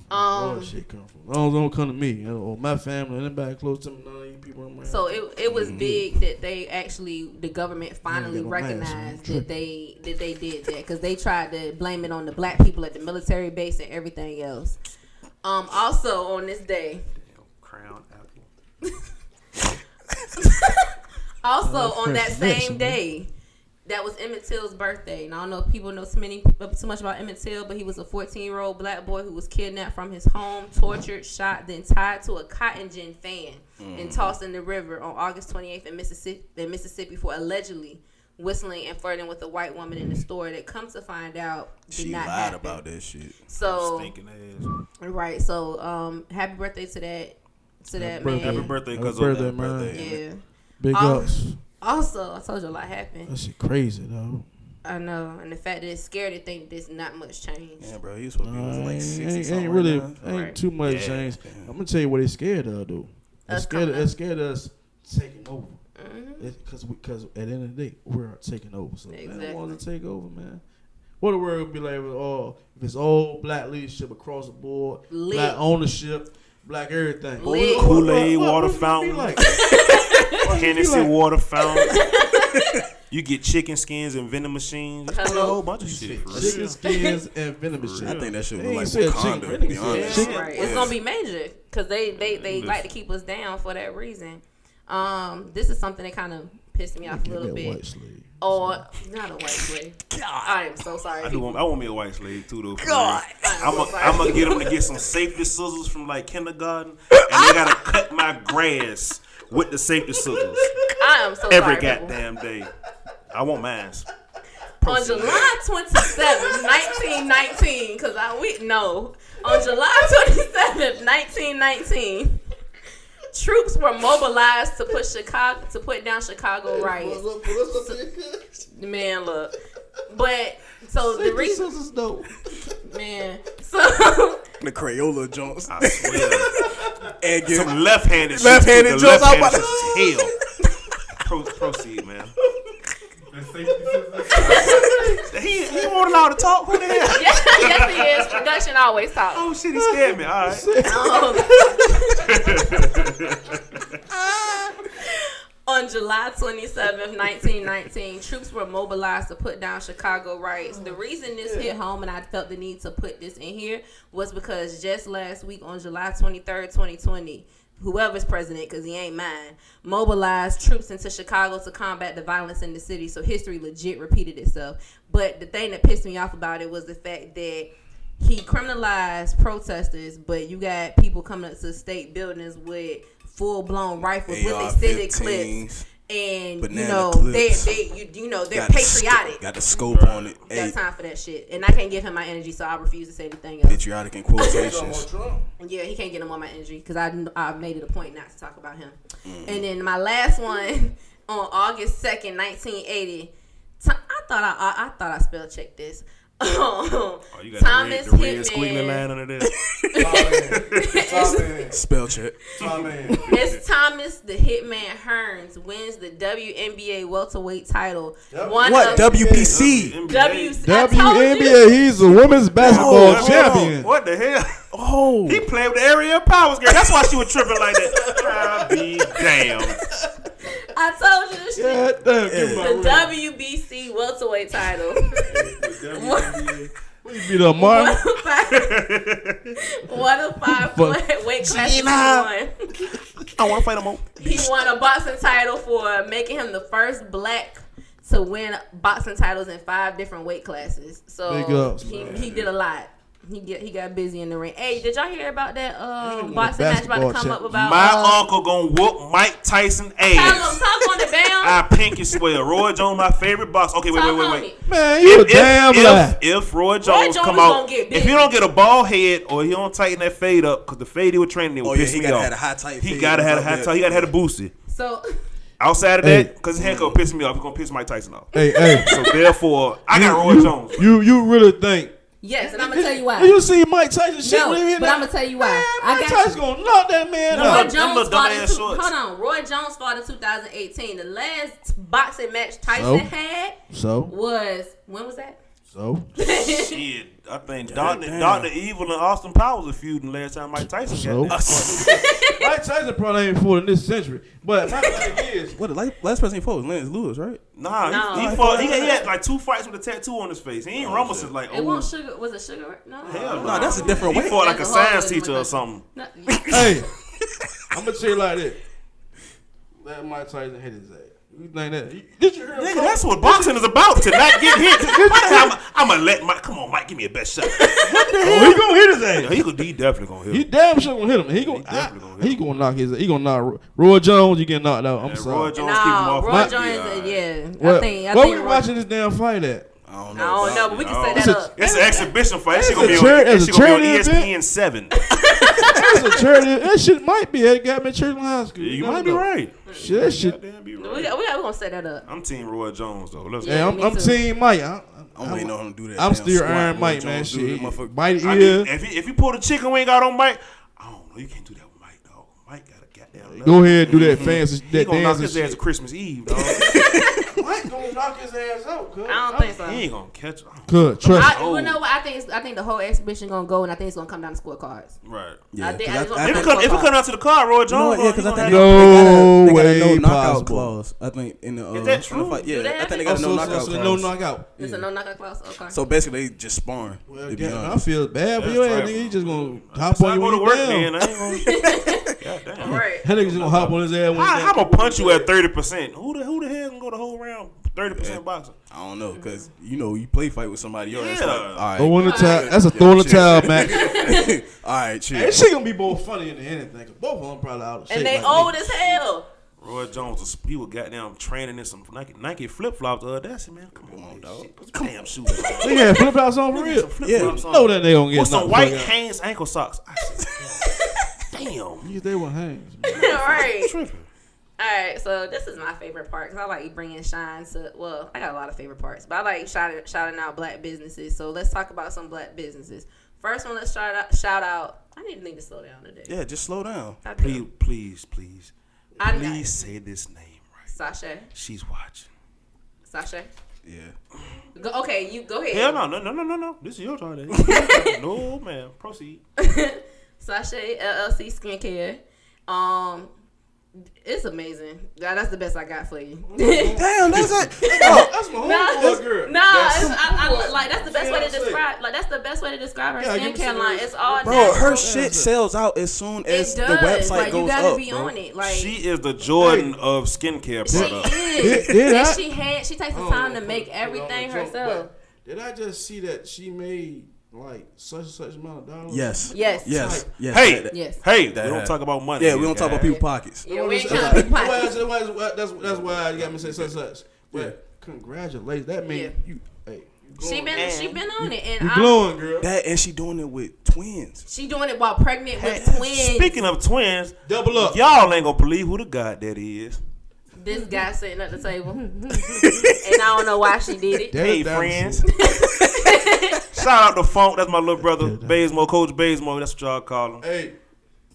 Where shit come from? Don't come to me or my family. Anybody close to me? None of you people around. So it was big that they actually, the government finally Yeah, recognized that they did that, because they tried to blame it on the black people at the military base and everything else. Also on this day, Crown apple. also on that French same vegetable. day, that was Emmett Till's birthday. And I don't know if people know too much about Emmett Till, but he was a 14-year-old black boy who was kidnapped from his home, tortured, shot, then tied to a cotton gin fan and tossed in the river on August 28th in Mississippi for allegedly whistling and flirting with a white woman in the store. That, come to find out, did She not lied happen. about that shit. So Stinking ass. right. So happy birthday to that man. Happy birthday, Happy cuz birthday, of man. that. Yeah. Big Oh. ups. Also, I told you a lot happened. That shit crazy though. I know, and the fact that it's scary to think there's not much change. Yeah, bro, he was supposed to be like 60 Ain't really right now. ain't Right. too much Yeah. change. I'm gonna tell you what they scared of though. Us They're coming up. scared of us taking over. Mm-hmm. Because at the end of the day, we're taking over. So they Exactly. don't want to take over, man. What the world would be like if it's all black leadership across the board, Lit. black ownership, black everything. Lit. Kool-Aid, What water would it be fountain. like? Hennessy like- water fountain. You get chicken skins and vending machines. You get a Hello. whole bunch of shit. For Chicken real. skins and venom and shit. I think that shit They look ain't like said Wakanda, chicken to vending be machine. honest. Chicken- Right. It's gonna be major because they like to keep us down for that reason. This is something that kind of pissed me off a Give me little a bit. white slave. Or not a white slave. I am so sorry. I want me a white slave too though. God. I'm gonna get them to get some safety scissors from like kindergarten, and they gotta cut my grass with the safety scissors I am so every sorry. people. goddamn day. I want mines. On July 27th, 1919, because on July 27th, 1919, troops were mobilized to put down Chicago riots. Man, look, but so the reason, Scissors though. man, so The Crayola joints. I swear. And get Some left-handed Left-handed shit. jokes, I'm Left-handed about shit is hell. Proceed, man. He won't allow to talk. Who the hell? yes, he is. Production always talk. Oh shit, he scared me. All right. On July 27th, 1919, troops were mobilized to put down Chicago riots. The reason this hit home and I felt the need to put this in here was because just last week on July 23rd, 2020, whoever's president, because he ain't mine, mobilized troops into Chicago to combat the violence in the city. So history legit repeated itself. But the thing that pissed me off about it was the fact that he criminalized protesters, but you got people coming up to state buildings with full-blown rifles with extended clips. And banana clips. they're patriotic. Got the scope on it. Got time for that shit, and I can't give him my energy, so I refuse to say anything else. Patriotic in quotations. Yeah, he can't get him on my energy because I made it a point not to talk about him. And then my last one on August 2nd, 1980. I thought I spell checked this. You got Thomas the red Hitman. squiggly line under there. Spell check. It's Thomas the Hitman Hearns wins the WNBA welterweight title. WBC? WNBA, he's a women's basketball champion. What the hell? Oh. He played with the area powers girl. That's why she was tripping like that. I'll be damn. I told you this shit. The WBC welterweight title. We beat up Martin. 105 weight class he won. I want to fight him more. He won a boxing title for making him the first black to win boxing titles in 5 different weight classes. So Big ups, he did a lot. He got busy in the ring. Hey, did y'all hear about that boxing match about to come up about? My uncle gonna whoop Mike Tyson ass. Talk on it, Bam. I pinky swear. Roy Jones, my favorite boxer. Okay, wait. Man, you a damn lie. If Roy Jones come out, if he don't get a ball head or he don't tighten that fade up, because the fade he was training, it would piss me off. He gotta have a high tight. He gotta have a boosty. So outside of that, because his handcuff piss me off, he's gonna piss Mike Tyson off. Hey. So therefore, I got Roy Jones. You really think? yes, and I'm gonna tell you why. You see Mike Tyson shit? No, but I'm gonna tell you why. Mike Tyson's gonna knock that man out. Roy Jones fought in 2018. The last boxing match Tyson had was when was that? Shit, I think Dr. Evil and Austin Powers were feuding last time Mike Tyson got that. Mike Tyson probably ain't fought in this century. But my thing is, what the last person he fought was Lance Lewis, right? He fought. He had like 2 fights with a tattoo on his face. He ain't rumble since like. It wasn't Sugar. Was it Sugar? No. Hell no, that's a different way. way. He fought like a science teacher or something. Hey, I'm gonna tell you like this. Let Mike Tyson hit his ass. You think that? Did you hear him? Nigga, that's what boxing is about. To not get hit. I'm gonna let Mike. Come on, Mike, give me a best shot. What the hell? He gonna hit his ass. He definitely gonna hit him. He damn sure gonna hit him. He gonna knock his. He gonna knock Roy Jones. You get knocked out. I'm sorry. Roy Jones keep him off. Roy Jones, yeah. Well, I think where we watching this damn fight at? I don't know, but we can set that up. It's an exhibition fight. That shit gonna be on ESPN 7. It's a charity. That shit might be at Gatman Church High School. You might be right. Shit, that shit. We gonna set that up. I'm Team Roy Jones though. Let's go. I'm Team Mike. I'm waiting on him to do that. I'm still Iron Mike, man. Shit. Bite ear. If you pull the chicken wing out on Mike, I don't know. You can't do that with Mike, dog. Mike got a goddamn. Go ahead and do that fancy. He gonna knock his ass Christmas Eve, dog. Mike gonna knock his ass out, cuz. I don't think so. He ain't gonna catch him. Good, trust me. You know what? I think the whole exhibition gonna go, and I think it's gonna come down to scorecards. Right. Yeah. If it come down to the card, Roy Jones. Yeah, because I think no way no knockout clause. I think in the is that true? Fight, yeah, I think they got a no knockout clause. No knockout. It's a no knockout clause. Okay. So basically, they just sparring. Well, I feel bad for your ass, nigga. He just gonna hop on you when you down. I ain't gonna. Goddamn. Right. That nigga just gonna hop on his ass. I'm gonna punch you at 30%. Who the hell gonna go the whole round 30% boxing? I don't know, because you play fight with somebody. All right. Throw in the towel. That's a throw in the towel, man. All right, chill. That shit gonna be more funny than anything. Cause both of them probably out of shape. And they old as hell. Roy Jones, he was goddamn training in some Nike flip flops. That's it, man. Come on, dog. Put some damn shoes on. They had flip flops on for real. Yeah, know that they gonna get with some white Hanes ankle socks. Damn. They were Hanes. Right. Alright, so this is my favorite part because I like bringing shine to. Well, I got a lot of favorite parts, but I like shouting out black businesses. So let's talk about some black businesses. First one, let's shout out. I need to slow down today. Yeah, just slow down. Please say this name right. Sasha. She's watching. Sasha. Yeah. Okay, you go ahead. Hell no. This is your turn. No, ma'am. Proceed. Sasha LLC Skincare. It's amazing. God, that's the best I got for you. Damn, that's it. That's my homeboy girl. Like that's the best way to describe. Like that's the best way to describe her skincare line. It's all Bro, natural. her shit sells out as soon as the website like, goes you gotta up, be bro. on it. Like She is the Jordan of skincare products. She is. She takes the time to make everything herself. Did I just see that she made like such and such amount of dollars? Yes. Hey, Yes. hey, we don't talk about money. Yeah, we don't talk about people's pockets. Yeah, we ain't trying to be pockets. That's why you got me say such and such. But congratulations, that means you. Hey, She been on it, and you glowing, girl. That and she doing it with twins. She doing it while pregnant with twins. Speaking of twins, Double up. y'all ain't gonna believe who the goddaddy is. This guy sitting at the table, and I don't know why she did it. Hey, friends. Shout out to Funk. That's my little brother, Bazemore, Coach Bazemore. That's what y'all call him. Hey,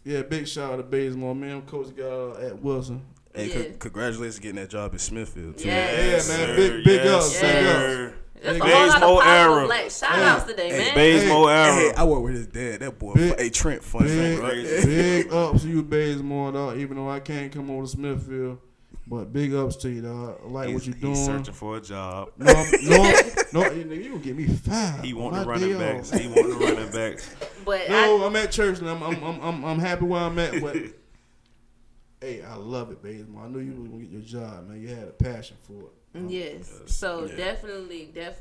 yeah, big shout out to Bazemore, man. Coach got at Wilson. Hey, Yeah. Congratulations getting that job in Smithfield too. Yes. Yeah, man. Big ups. Big ups. That's a whole lot of Bazemore era. positive black shout outs today, man. Bazemore era. Hey, I work with his dad. That boy, Trent, fun Big, right? big ups to you, Bazemore, dog. Even though I can't come over to Smithfield, but big ups to you, dog. I like what you're doing. He's searching for a job. No, you gonna get me fired. He want the running backs. He want the running backs. But I'm at church and I'm happy where I'm at. But hey, I love it, Bazemore. I knew you was gonna get your job, man. You had a passion for it. yes, so definitely that.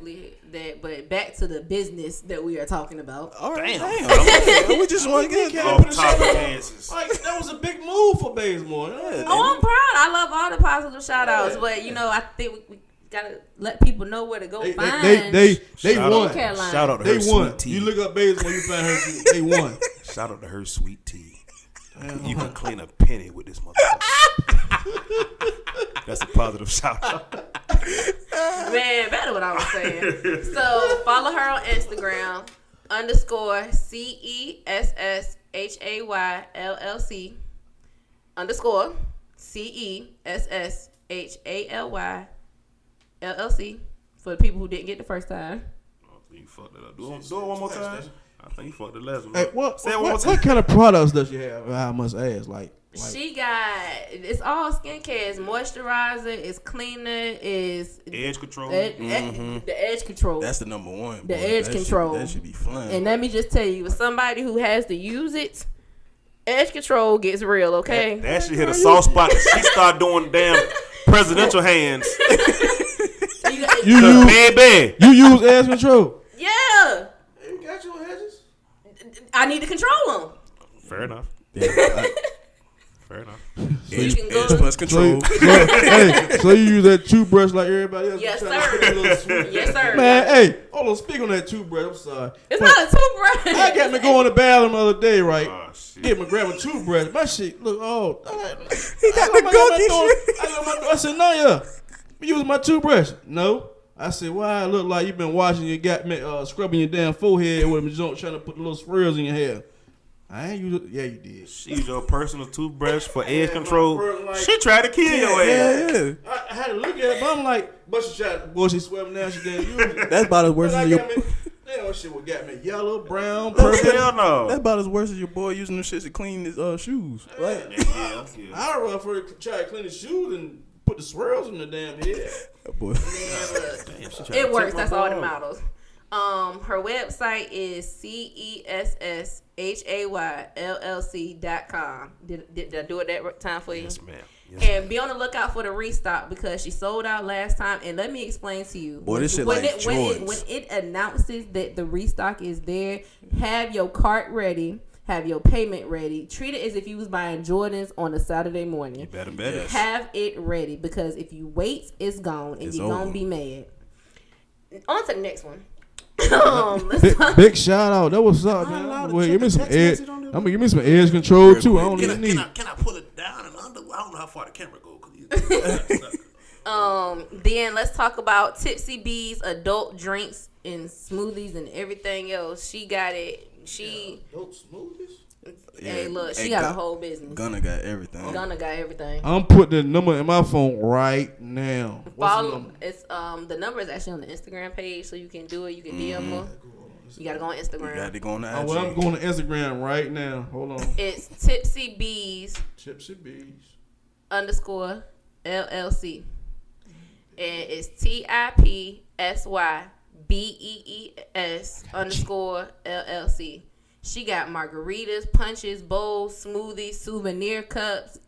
But back to the business that we are talking about. All right, Damn. we just want to get Off topic answers. Like that was a big move for Bazemore. Oh, I'm proud. I love all the positive shout outs, but I think we gotta let people know where to go find. They Shout won. out- Caroline. Shout out to They her won. sweet tea. You look up Bazemore, you find her. They won. Shout out to her sweet tea. You can clean a penny with this motherfucker. That's a positive shout out. Man, better what I was saying. So follow her on Instagram _CESSHAYLLC _CESSHALYLLC for the people who didn't get the first time. You fucked it up. Do it one more time. I think you fucked the last one. Hey, Say it one more time. what kind of products does she have? I must ask. Like She got, it's all skincare. It's moisturizer, it's cleaner, it's Edge control. the edge control. That's the number one. The boy. edge That control. That should be fun. And let me just tell you, as somebody who has to use it, edge control gets real, okay? That shit hit a soft spot. She started doing damn presidential hands. you use Baby. you use edge control. Yeah. You got your edges. I need to control them. Fair enough. Fair enough. Edge, can go- edge plus control. So you use that toothbrush like everybody else? Yes, Trying to sir. get a little sweet. Yes, sir. Man, hey, hold on. Speak on that toothbrush. I'm sorry. It's not a toothbrush. I got me going to the bathroom the other day, right? Oh, shit. Get me grab a toothbrush. My shit look old. He got the gunky I said, no, yeah. You use my toothbrush. No. I said, why it look like you been washing your scrubbing your damn forehead with a joint trying to put the little swirls in your hair. I ain't use it. Yeah, you did. She used your personal toothbrush for edge control. like- She tried to kill your ass. Yeah. I had to look at it, but I'm like, but she tried. Boy, she swept down. She didn't use it. That's about as worse But I as your. got me. That shit what got me yellow, brown, Oh, purple. hell no. That's about as worse as your boy using them shits to clean his shoes. Like, Yeah. I'd rather try to clean the shoes and put the swirls in the damn head. that boy. It works. That's all that matters. Her website is CESSHAYLLC.com. Did I do it that time for you? Yes, ma'am. And be on the lookout for the restock because she sold out last time. And let me explain to you. Boy, this shit when like Jordans. when it announces that the restock is there, have your cart ready. Have your payment ready. Treat it as if you was buying Jordans on a Saturday morning. You better bet it. Have it ready because if you wait, it's gone and It's you're over. gonna be mad. On to the next one. Let's talk. Big shout out. That was up, man. Well, give me some edge. I'm gonna give me some edge control too. I don't even need. Can I pull it down and under? I don't know how far the camera goes. Then let's talk about Tipsy B's adult drinks and smoothies and everything else. She got it. Adult smoothies. Hey, look, she Hey, got a whole business. Gunna got everything. Gunna got everything. I'm putting the number in my phone right now. What's the Follow. number? It's the number is actually on the Instagram page, so you can do it. You can DM her. You gotta go on Instagram. You got to go on the Oh, well, I'm IG. going to Instagram right now. Hold on. It's Tipsy B's Tipsy Bees. _LLC. And it's TIPSYBEES_LLC. She got margaritas, punches, bowls, smoothies, souvenir cups.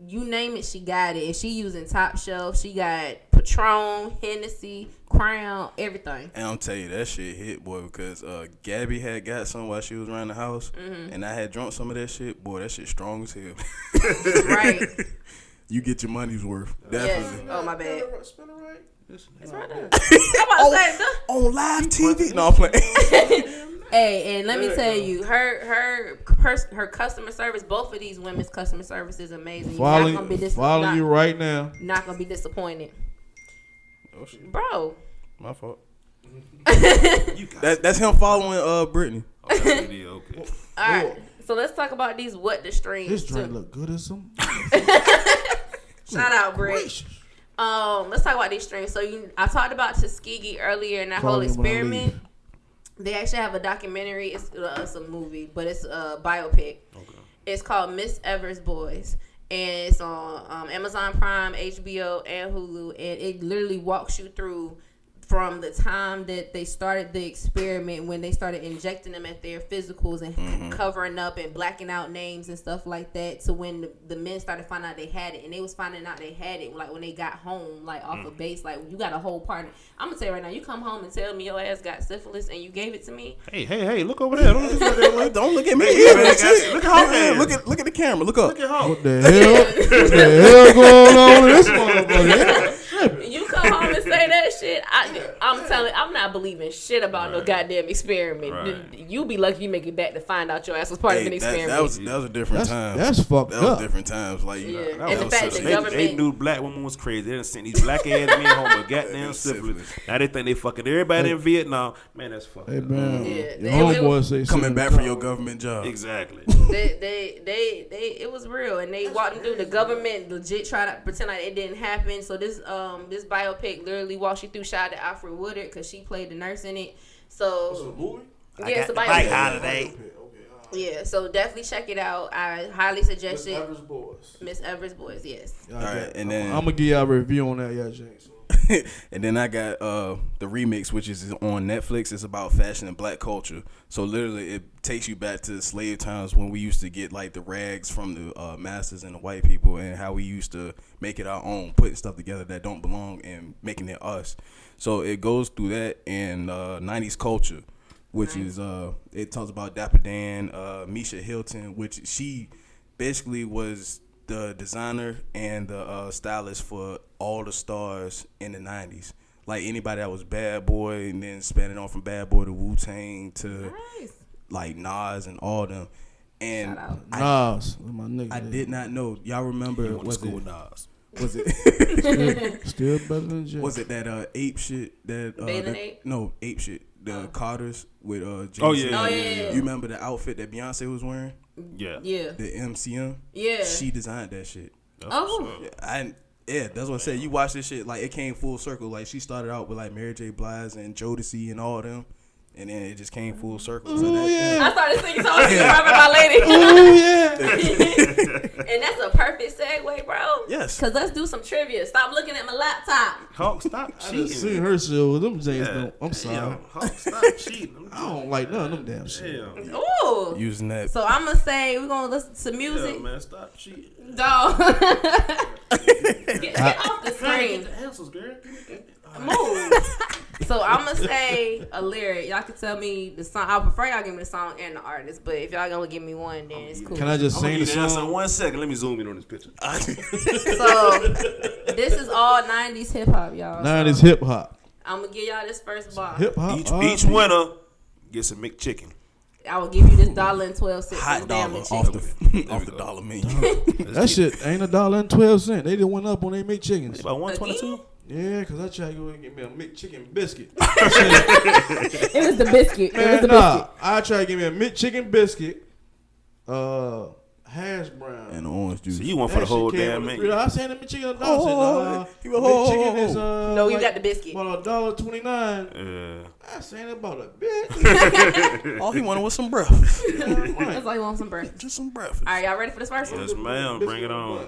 You name it, she got it. And she using top shelf. She got Patron, Hennessy, Crown, everything. And I'm tell you, that shit hit, boy, because Gabby had got some while she was around the house, and I had drunk some of that shit. Boy, that shit strong as hell. Right. You get your money's worth. Definitely. Yes. Oh, my bad. Spell it right. It's right there. I'm about to say, On live TV? No, I'm playing. hey, and let me tell you, her customer service, both of these women's customer service is amazing. Following you right now. Not gonna be disappointed. Oh, shit. Bro. My fault. That's him following Brittany. Okay. All right. So let's talk about these what the streams. This drink look good as some. Shout out, Britt. Let's talk about these streams. So I talked about Tuskegee earlier and that whole experiment. They actually have a documentary. It's a movie, but it's a biopic. Okay. It's called Miss Evers Boys, and it's on Amazon Prime, HBO, and Hulu. And it literally walks you through from the time that they started the experiment, when they started injecting them at their physicals and covering up and blacking out names and stuff like that, to when the men started finding out they had it. And they was finding out they had it like when they got home, like off of base. Like, you got a whole partner. I'm gonna tell you right now, you come home and tell me your ass got syphilis and you gave it to me. Hey, look over there. Don't look at that way. Don't look at me. Look at Look at the camera. Look up. Look at her. What the hell? What the hell going on in this motherfucker? You come home and say that shit, I'm not believing shit about no goddamn experiment. Right. You be lucky you make it back to find out your ass was part of an experiment. That was a different time. That's fucked That was up. different times. Like, Yeah. That And the was fact so- that government... they knew black women was crazy. They done sent these black ass men home with goddamn syphilis. Now they think they fucking everybody in Vietnam. Man, that's fucked Hey up. man, Yeah. your homeboy say coming back for your government job. Exactly. it was real, and they walked them through. The government legit tried to pretend like it didn't happen. So this biopic literally walks you through. Shout out to Alfred Woodard, because she played the nurse in it. So yeah, it's a biopic. Holiday. Yeah, so definitely check it out. I highly suggest it. Miss Evers Boys, yes. All right, and then I'm gonna give y'all a review on that, James. and then I got the remix, which is on Netflix. It's about fashion and black culture. So literally, it takes you back to slave times when we used to get like the rags from the masters and the white people, and how we used to make it our own, putting stuff together that don't belong and making it us. So it goes through that, and 90s culture, which is it talks about Dapper Dan, Misha Hilton, which she basically was the designer and the stylist for all the stars in the 90s. Like anybody that was Bad Boy, and then spanning on from Bad Boy to Wu-Tang to like Nas and all them. And Nas, my nigga. I did not know. Y'all remember Was Nas? Was it Still better than Jay. was it that ape shit that Ape? No, ape shit. The Carters with Jay-Z. Oh yeah. You remember the outfit that Beyonce was wearing? Yeah. The MCM? Yeah. She designed that shit. Oh. Yeah, that's what I said. You watch this shit, like it came full circle. Like she started out with like Mary J. Blige and Jodeci and all them, and then it just came full circle. So I started singing songs to my lady. Oh yeah. And that's a perfect segue, bro. Yes. Cause let's do some trivia. Stop looking at my laptop. Hawk, stop I cheating. just seen her shit with them James. I'm sorry. Damn, Hawk, stop cheating. I don't like none of them damn shit. Damn. Ooh. Using that. So I'm gonna say we're gonna listen to music. Yeah, man, stop cheating. Dog. Get off the screen. Get the answers, girl. Move. So I'm gonna say a lyric. Y'all can tell me the song. I prefer y'all give me the song and the artist, but if y'all gonna give me one, then it's cool. Can I just sing the In song? 1 second. Let me zoom in on this picture. So this is all 90s hip hop, y'all. 90s hip hop. I'm gonna give y'all this first bar. Hip hop. Each winner gets a McChicken. I will give you this $1.12 hot damn dollar chicken. off the dollar menu. That shit ain't $1.12. They done went up on they make chickens. About 122. Yeah, because I tried to go and get me a McChicken biscuit. It was the biscuit. Man, I tried to get me a McChicken biscuit. hash brown. And orange juice. So you want for the whole damn man. menu. I seen them chicken $1. Oh, Chicken is No, you got the biscuit. about $1.29. Yeah. I seen about a bit. All he wanted was some breakfast. That's all you want, some breakfast. Just some breakfast. All right, y'all ready for this first one? Yes, ma'am. Bring it on.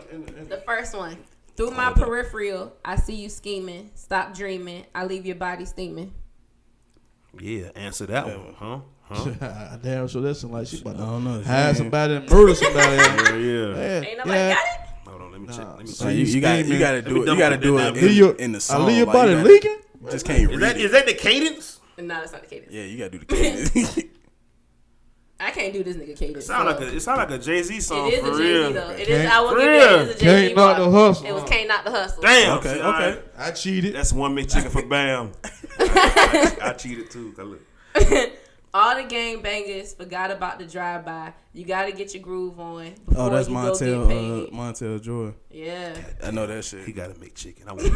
The first one. Through my peripheral, I see you scheming. Stop dreaming. I leave your body steaming. Yeah, answer that one, huh? Damn, so that sound like she about I don't know. to hide somebody and murder somebody. Yeah. Ain't nobody got it? Hold on, let me check. Let me So check. you gotta do it. You gotta do it in the I song. leave your like, body you gotta- leaking? you just can't read it. Is that the cadence? No, that's not the cadence. Yeah, you gotta do the cadence. I can't do this nigga cadence. It sound like a Jay-Z song It is for a real. Jay-Z though. It is. I will give you that. It is a Jay-Z Can't knock bar. the hustle. It was Can't Knock the Hustle. Damn. Okay, See, okay. alright. I cheated. That's one McChicken for Bam. I cheated too. Look. All the gang bangers forgot about the drive-by. You gotta get your groove on. Before That's you go get paid. Montel Jordan. Yeah. I know that shit. He got to make chicken. I want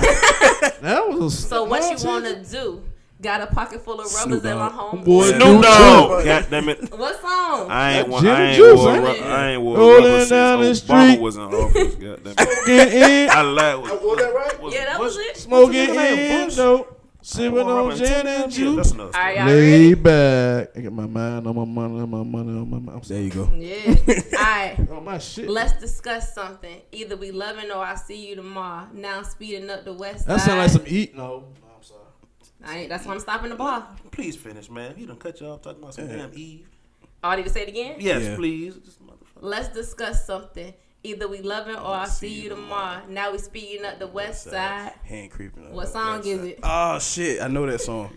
That was So what you wanna do? Got a pocket full of rubbers Snoop in my Dogg. home. Boy, Snoop Dogg. God damn it. What song? I ain't Gin and juice, ain't it? wore Rolling rubber down the since Obama street. was in office. God damn it. Smoking in, I like was that right? Yeah, that was it. smoking What's the name? in, Bush? dope. Sipping Wore rubber on in gin 10 and years. juice. That's another All story. right, y'all Lay ready? back. I got my mind on my money, on my money, on my money. There you go. Yeah. All right. Oh, my shit. Let's discuss something. Either we loving or I see you tomorrow. Now I'm speeding up the west side. That sound like some eat. No, I'm sorry. That's why I'm stopping the bar. Please finish, man. He done cut you off talking about some damn Eve. Oh, I need to say it again? Yes, Yeah. please. Just motherfucker. Let's discuss something. Either we loving or I see you tomorrow. Now we speeding up the west side. Hand creeping up. What song is it? Oh shit, I know that song.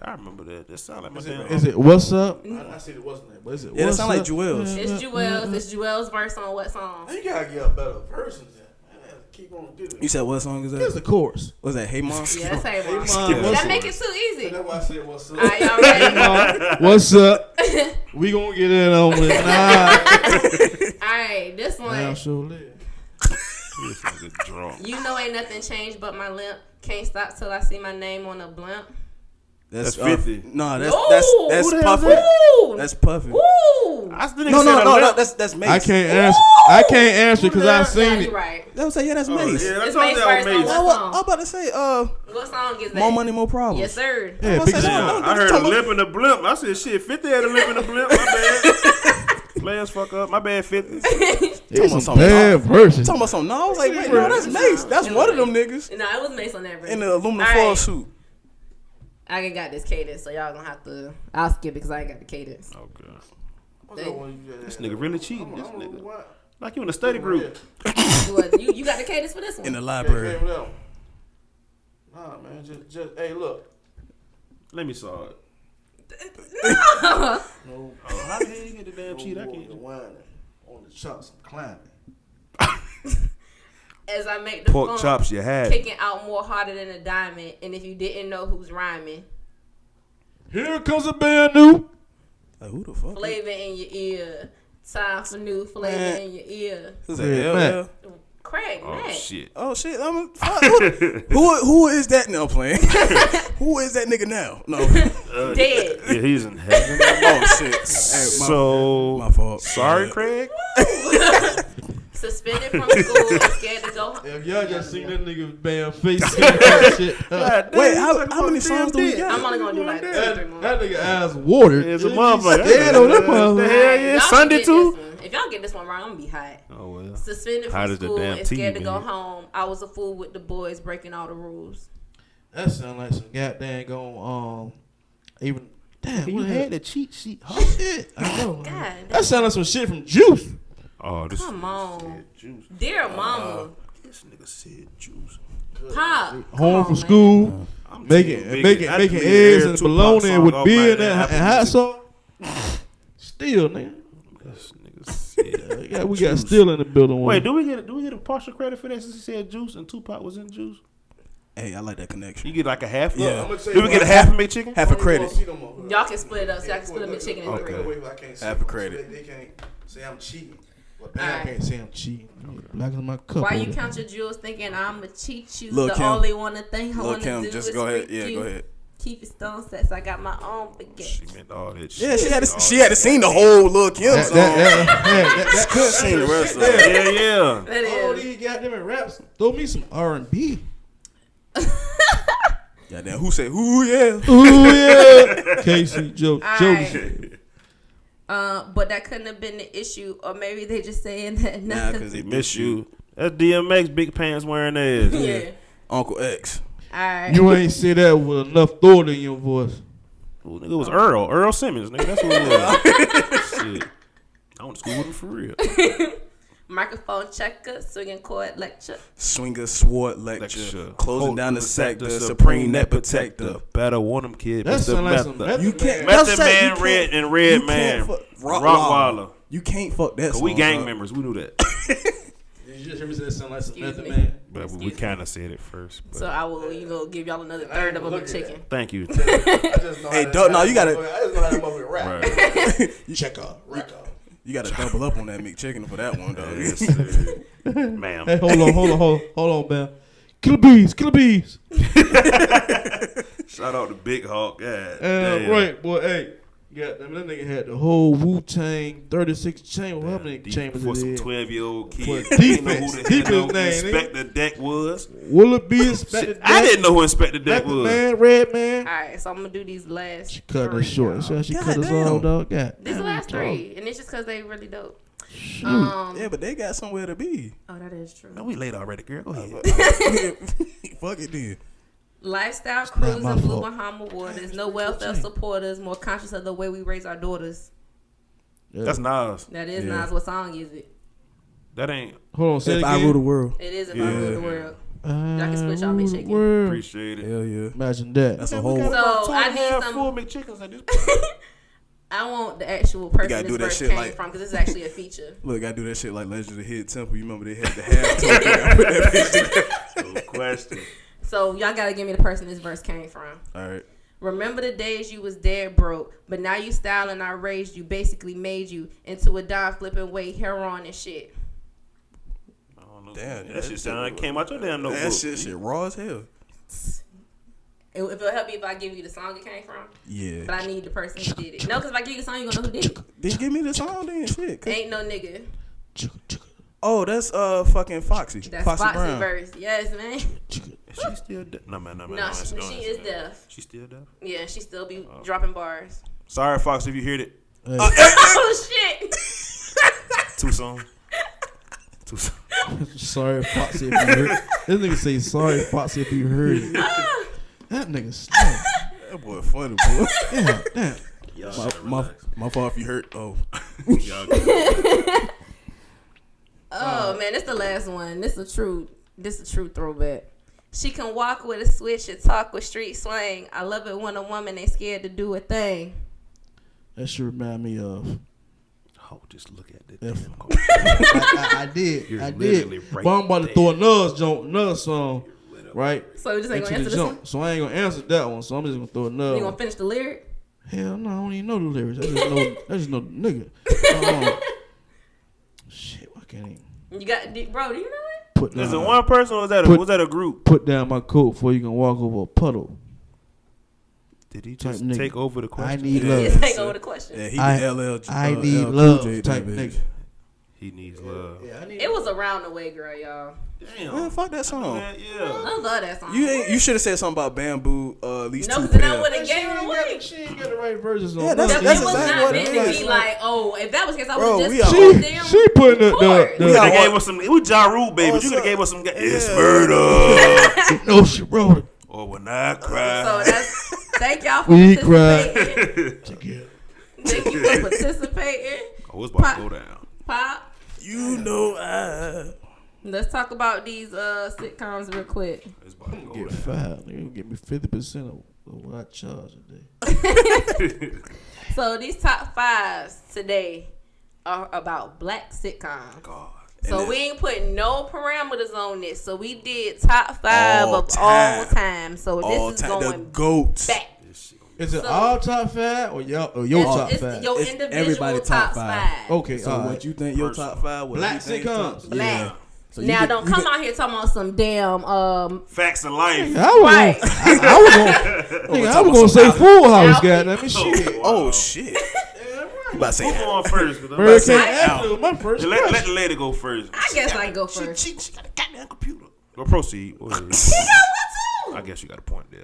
I remember that. That sound like my damn. Is it What's Up? I see it wasn't it, but is it Yeah, that What's sound like Up? Jewels. It's Jewel's. It's Jewel's verse on what song? You gotta get a better version than that. Keep on doing You said what song is Here's that? the chorus. Was that Hey Mom? Yeah, that's Hey Mom. Mom, what's That make it too easy. That's why I said What's Up. All right, y'all ready? What's up? We gonna get it on tonight. All right, this Now one. sure live. This nigga drunk. You know ain't nothing changed but my limp. Can't stop till I see my name on a blimp. That's 50. No, that's Ooh, that's who the Puffy. hell is that? That's Puffy. Woo! I still No, that's Mace. I can't answer. I can't answer because I Yeah, seen you it. right. That was say yeah, that's Mace. Yeah, that's It's all Mace that verse on Mace. what I was song? about to say What song is that? More Money, More Problems. Yes, sir. Yeah, I was big saying, song. I heard a lip and a blimp. I said, shit, 50 had a lip and a blimp. My bad. Players fuck up. My bad, 50. It's about some something. bad version. Talking about something. No, I was like, wait, no, that's Mace. That's one of them niggas No, it was Mace on that verse. in the aluminum All foil right. suit. I ain't got this cadence, so y'all gonna have to. I'll skip it because I ain't got the cadence. Okay. They- This nigga really cheating. This nigga. Like you in a study group. What, you got the cadence for this one? In the library. Nah, man, just hey, look. Let me saw it. No. No, How the hell you get the damn cheat? I can't. whining on the chops. I'm climbing. As I make the Pork funk, chops you had. kicking out more harder than a diamond. And if you didn't know who's rhyming, Here comes a band new. Like, who the fuck? flavor in your ear. Time for new flavor Man. in your ear. Who's Yeah, that? Mac. Craig, Oh Mac. shit. Oh shit! Fuck, who is that now playing? Who is that nigga now? No. Dead. Yeah, he's in heaven. Oh shit! Hey, So my fault. sorry, Craig. Suspended from school and scared to go home. If y'all just seen that nigga band face shit. Wait, how many songs do we got? I'm only gonna do like 2 or 3 more. That nigga eyes watered. It's a motherfucker. Scared on that The motherfucker. hell yeah, Y'all Sunday get too. this one. If y'all get this one wrong, I'm gonna be hot. Oh well. Suspended Hot from as the school damn and scared tea, to go man. home. I was a fool with the boys breaking all the rules. That sound like some goddamn going even damn. You What had the cheat sheet. Oh shit! I know. God, That sound like some shit from Juice. Oh, this come on, said juice. dear mama, This nigga said juice. pop, Home come on, from man. school, I'm making too big. making I making just eggs heard and Tupac bologna song with off beer my and damn hot Apple sauce. Still, nigga. This nigga said Yeah, we got juice. still in the building. Wait, do we get a partial credit for that since he said juice and Tupac was in juice? Hey, I like that connection. You get like a half. Yeah. I'ma tell Do you we get a what, half of McChicken? Half a credit. Y'all can split it up. So y'all can split up the chicken in Okay. 3. Half a credit. They can't say I'm cheating. But All I right. can't say I'm cheating. Black as my cup. Why you over count your jewels thinking I'ma cheat you? Look, the Kim. only one thing I Look, wanna Kim, do just is go ahead. freak Yeah, you. go ahead. Keep your stone sets. I got my own baguette. She meant all that shit. Yeah, she had to sing the whole Lil Kim song. That Couldn't sing the rest of it. Yeah. That all is. these goddamn raps. Throw me some R&B. Goddamn, who said who? Yeah. Ooh yeah. Casey, Joe, All Jody. right. But that couldn't have been the issue, or maybe they just saying that Nah, nothing. cause They they miss you. That's DMX, big pants wearing ass. Yeah. Uncle X. All right. You ain't say that with enough thought in your voice. Ooh, nigga, it was Earl Simmons, nigga. That's what it was. Shit. I went to school with him for real. Microphone checker, swinging chord lecture. Swinger sword lecture. Closing Hold down the protector, sector. Supreme net protector. protector. Better want him, kid. That Mr. sound like some Method. You can't. Method That's Man, you Red can't- and Red you Man. can't fuck- Rottweiler. You can't fuck that. Cause Song, we gang dog. members. We knew that. Did you just hear me say that sound like some Excuse method me. man? But we Excuse me. kind of said it first. But So I will, give y'all another third of a chicken. thank you. Hey, dog, no, you gotta. I just know how that motherfucker rap. Right. Check out, rack out. You gotta double up on that McChicken for that one, though. Yes, sir. Ma'am. Hey, hold on, man. Killer bees. Shout out to Big Hawk. God, damn. Right, boy. Hey, that nigga had the whole Wu-Tang 36 chamber. How many chambers for it some is? 12-year-old For kids. defense. Didn't know who the Defense hell name, Inspector Deck was. Will it be Inspector Shit, I didn't know who Inspector Deck Method was. Man, Red Man. All right, so I'm gonna do these last. She cut three, us short. y'all. So she God cut us damn. all, dog. God. These damn, last dog. three, and it's just because they really dope. Yeah, but they got somewhere to be. Oh, that is true. No, we late already, girl. Go ahead. Fuck it, then. Lifestyle not cruising my blue fault. Bahama waters. No welfare supporters. More conscious of the way we raise our daughters. Yeah. That's Nas. That is Yeah. Nas. What song is it? That ain't. Hold on, say it If I again. rule the world. It is If Yeah. I Rule the World. I can switch out rule the McChicken. world. Appreciate it. Hell yeah. Imagine that. That's a We whole. got about So, two and I a need half some- full McChickens at this I want the actual person gotta this do that verse shit came like- from because it's actually a feature. Look, I do that shit like Legend of the Hidden Temple. You remember they had the half token. Put that bitch together. No question. So y'all gotta give me the person this verse came from. All right. Remember the days you was dead broke, but now you styling, I raised you, basically made you into a dime flipping weight, heroin and shit. I don't know. Damn, that shit sound like came out your damn notebook. That shit raw as hell. If it'll help you if I give you the song it came from, Yeah. but I need the person who did it. No, because if I give you the song, you gonna know who did it. Then give me the song then, shit. 'Cause- Ain't no nigga. Oh, that's fucking Foxy. That's Foxy Foxy Brown. verse. Yes, man. She still deaf? No, man. No, she is deaf. She still deaf? Yeah, she still be dropping bars. Sorry, Fox, if you heard it. Oh shit! Too soon. Too soon. Sorry, Foxy, if you heard it. This nigga say, sorry, Foxy, if you heard it. That nigga snap. That boy funny, boy. Yeah, damn. Y'all my fault if you hurt. Oh. Y'all Oh man, this the last one. This a true throwback. She can walk with a switch and talk with street slang. I love it when a woman ain't scared to do a thing. That should remind me of. Oh, just look at the If- damn I did. You're I literally did. right But I'm about to there. throw another song, right? So we just ain't Into gonna the answer this one. jump. So I ain't gonna answer that one. So I'm just gonna throw another You one. gonna finish the lyric? Hell no, I don't even know the lyrics. I just know the nigga. Shit, why can't even You got, bro? Do you know it? put Is it down, one person or was that Put- a group? put down my coat before you can walk over a puddle? Did he Type just nigga. take over the question? I need Yeah. love. Yes, take over the question. Yeah, he I- the LL. I need LL love Cool J type that bitch. nigga. He needs love. It was around the way, girl, y'all. Damn. Man, fuck that song. Man, yeah. I love that song. You should have said something about bamboo. At least no, two because then I pair. would have gave it away. She ain't got the right verses on. Yeah, that's- It that's was exactly not what meant it to is. be like, oh, if that was the case, I Bro, would we just are- put damn She putting the chord. You could are have gave what- us some. We Ja Rule, baby. Oh, You could have so- gave us some. It's Yeah. murder. no, she wrote it. Or when I So cry. that's thank y'all for We participating. Together. Thank you for participating. Oh, it's about to go down. Pop. You know I. Let's talk about these sitcoms real quick. It's about to go Get down. 5. Nigga, give me 50% of what I charge today. So these top fives today are about black sitcoms. God. So And we ain't putting no parameters on this. So we did top five All of time. all time. So All this is time. The going GOATs. back. Is it So- all top 5 or your top It's 5? your It's individual everybody top top five. five. Okay, So all what right. you think your top five? What Black you think sitcoms. top- Black. Yeah. So you Now get- don't you come get- out here talking about some damn Facts of life. right. I was gonna say Full House, goddamn it, shit. Oh shit! You about to say Who going first? 'Cause I'm Hurricane about to say Avenue, out. my first Let question. the lady go first. I guess I go first. She got a goddamn computer. Go proceed. He got one too. I guess you got a point there.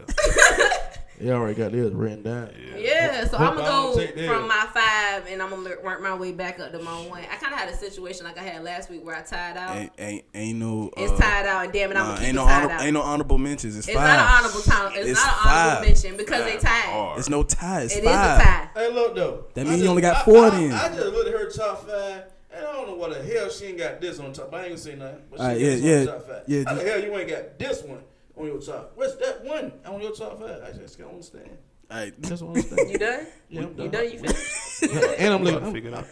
You already got this written down. Yeah, so Hope I'm I gonna don't go take that. from my 5 and I'm gonna work my way back up to my 1. I kind of had a situation like I had last week where I tied out. Ain't no. It's tied out, and damn it, I'm gonna keep ain't it no tied out. ain't no honorable mentions. It's It's five. not an honorable time. It's not an honorable 5. mention because they tied. Hard. It's no tie. It's It is a 5. tie. Hey, look though. That means you only got 4 then. I just looked at her top 5, and I don't know what the hell she ain't got this on top. I ain't gonna say nothing. But she got this on top 5. yeah. How the hell you ain't got this one on your top? What's that one on your top 5? I just can't understand. Alright. Just don't understand. You done? Yeah, I'm You done. done? You finished? And I'm looking. Figure it out.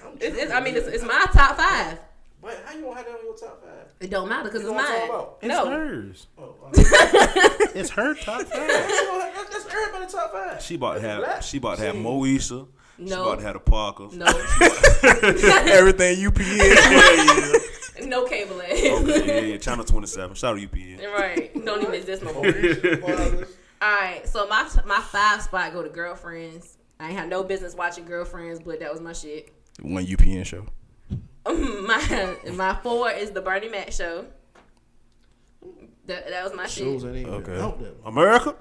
I mean, it's my top 5. Wait, how you gonna have that on your top 5? It don't matter because You it's know what I'm mine. talking about? It's No. hers. Oh, It's her top 5. that's everybody top 5. She about to have. Black? She about to have Moesha. She No. about to have the Parker. No. Everything UPS. No cable ad. Okay, yeah. Channel 27. Shout out UPN. Right. Don't even exist no more. Alright, so my 5 spot go to Girlfriends. I ain't had no business watching Girlfriends, but that was my shit. One UPN show. My 4 is the Bernie Mac show. That was my Shows shit. ain't even Okay. out there. America.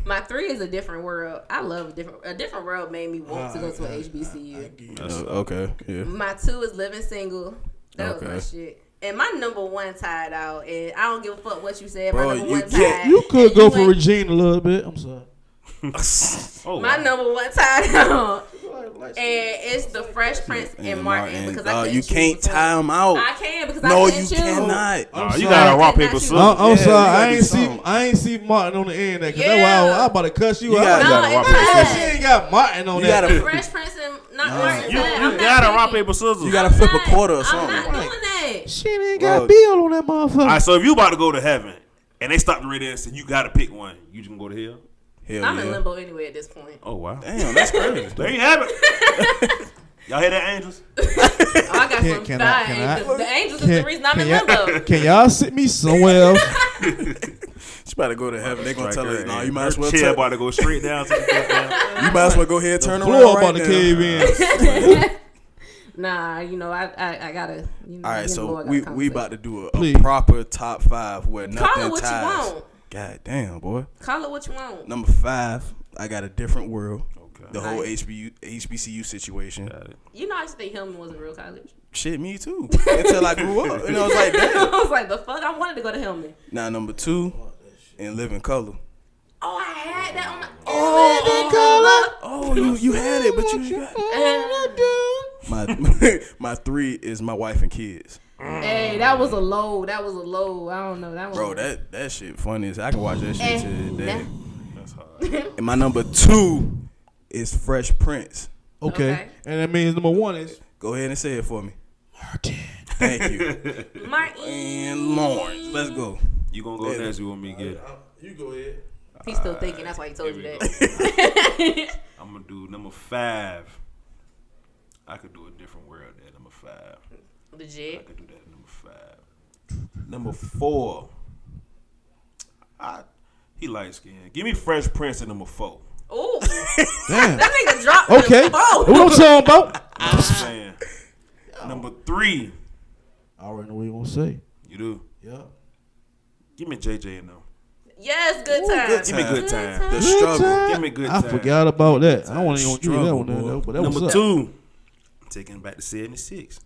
My 3 is A Different World. I love A Different World made me want to go to an HBCU. Okay. Yeah. My 2 is Living Single. That was my Okay. shit. And my number 1 tied out. And I don't give a fuck what you said. Bro, my number you 1 can't- tied. You could And go you for ain't- Regina a little bit. I'm sorry. Oh, My wow. number 1 tied out. Like, And it's the Fresh Prince and Martin because I couldn't you choose can't between tie them out. I can because No, I you couldn't choose. cannot. Nah, you sorry. gotta rock, I paper, cannot scissors. choose. I'm Yeah, sorry. you I gotta ain't do see. something. I ain't see Martin on the end. That, 'cause Yeah. that's why I about to cuss you You out. gotta- No, gotta rock, it's paper, not. She ain't got Martin on You that. gotta- Fresh Prince and not Martin. You I'm not gotta rock, picking. paper, scissors. You gotta flip a quarter or I'm something. not doing that. She ain't Bro. got Bill on that motherfucker. All right, so if you about to go to heaven and they stop the radio and say you gotta pick one, you just gonna go to hell? Hell I'm in yeah. limbo anyway at this point. Oh wow. Damn, that's crazy. There you have it. Y'all hear that, angels? Oh, I got some Can fire I- angels. The angels is the reason I'm in y'all- limbo. Can y'all sit me somewhere else? She about to go to heaven. They gonna tell her, "No, you might as well. Chair Turn, about to go straight down to the goddamn. you might as well go ahead and turn Floor around about right to now." cave in. Nah, you know, I gotta. You know, All right, me and the so Lord we gotta about conversate. to do a Please. proper top 5 where Call nothing it what ties. you want. God damn, boy. Call it what you want. Number 5, I got A Different World. Okay. The whole Nice. HBCU situation. Got it. You know, I used to think Hillman wasn't real college. Shit, me too. Until I grew up, and I was like, damn. I was like, the fuck? I wanted to go to Hillman. Now number 2, In Living Color. Oh, I had that on my. Oh, you had it, but you got my 3 is My Wife and Kids. Hey, that was a low. That was a low. I don't know. That was. Bro, that shit funny as I can watch that shit to this day. That's hard. And my number 2 is Fresh Prince. Okay. And that means number 1 is Go ahead and say it for me. Martin. Thank you. Martin And Lawrence. Let's go. You gonna go next? You want me to get it? You go ahead. He's still thinking. That's why he told you Here we that. I'm gonna do number 5. I could do A Different World at number 5. I Legit. could do that at number 5. Number 4. He light skinned. Give me Fresh Prince at number 4. Ooh, Damn. that nigga dropped. Okay. The What phone. I'm talking about? I'm saying. Number 3. I already know what you gonna say. You do. Yeah. Give me JJ and them. Yes, good Ooh, time. good Give me good time. The struggle. Give me good I time. forgot about that. I wasn't even gonna give you that Struggle, one there, boy. though, but that Number was 2. Taking it back to 76.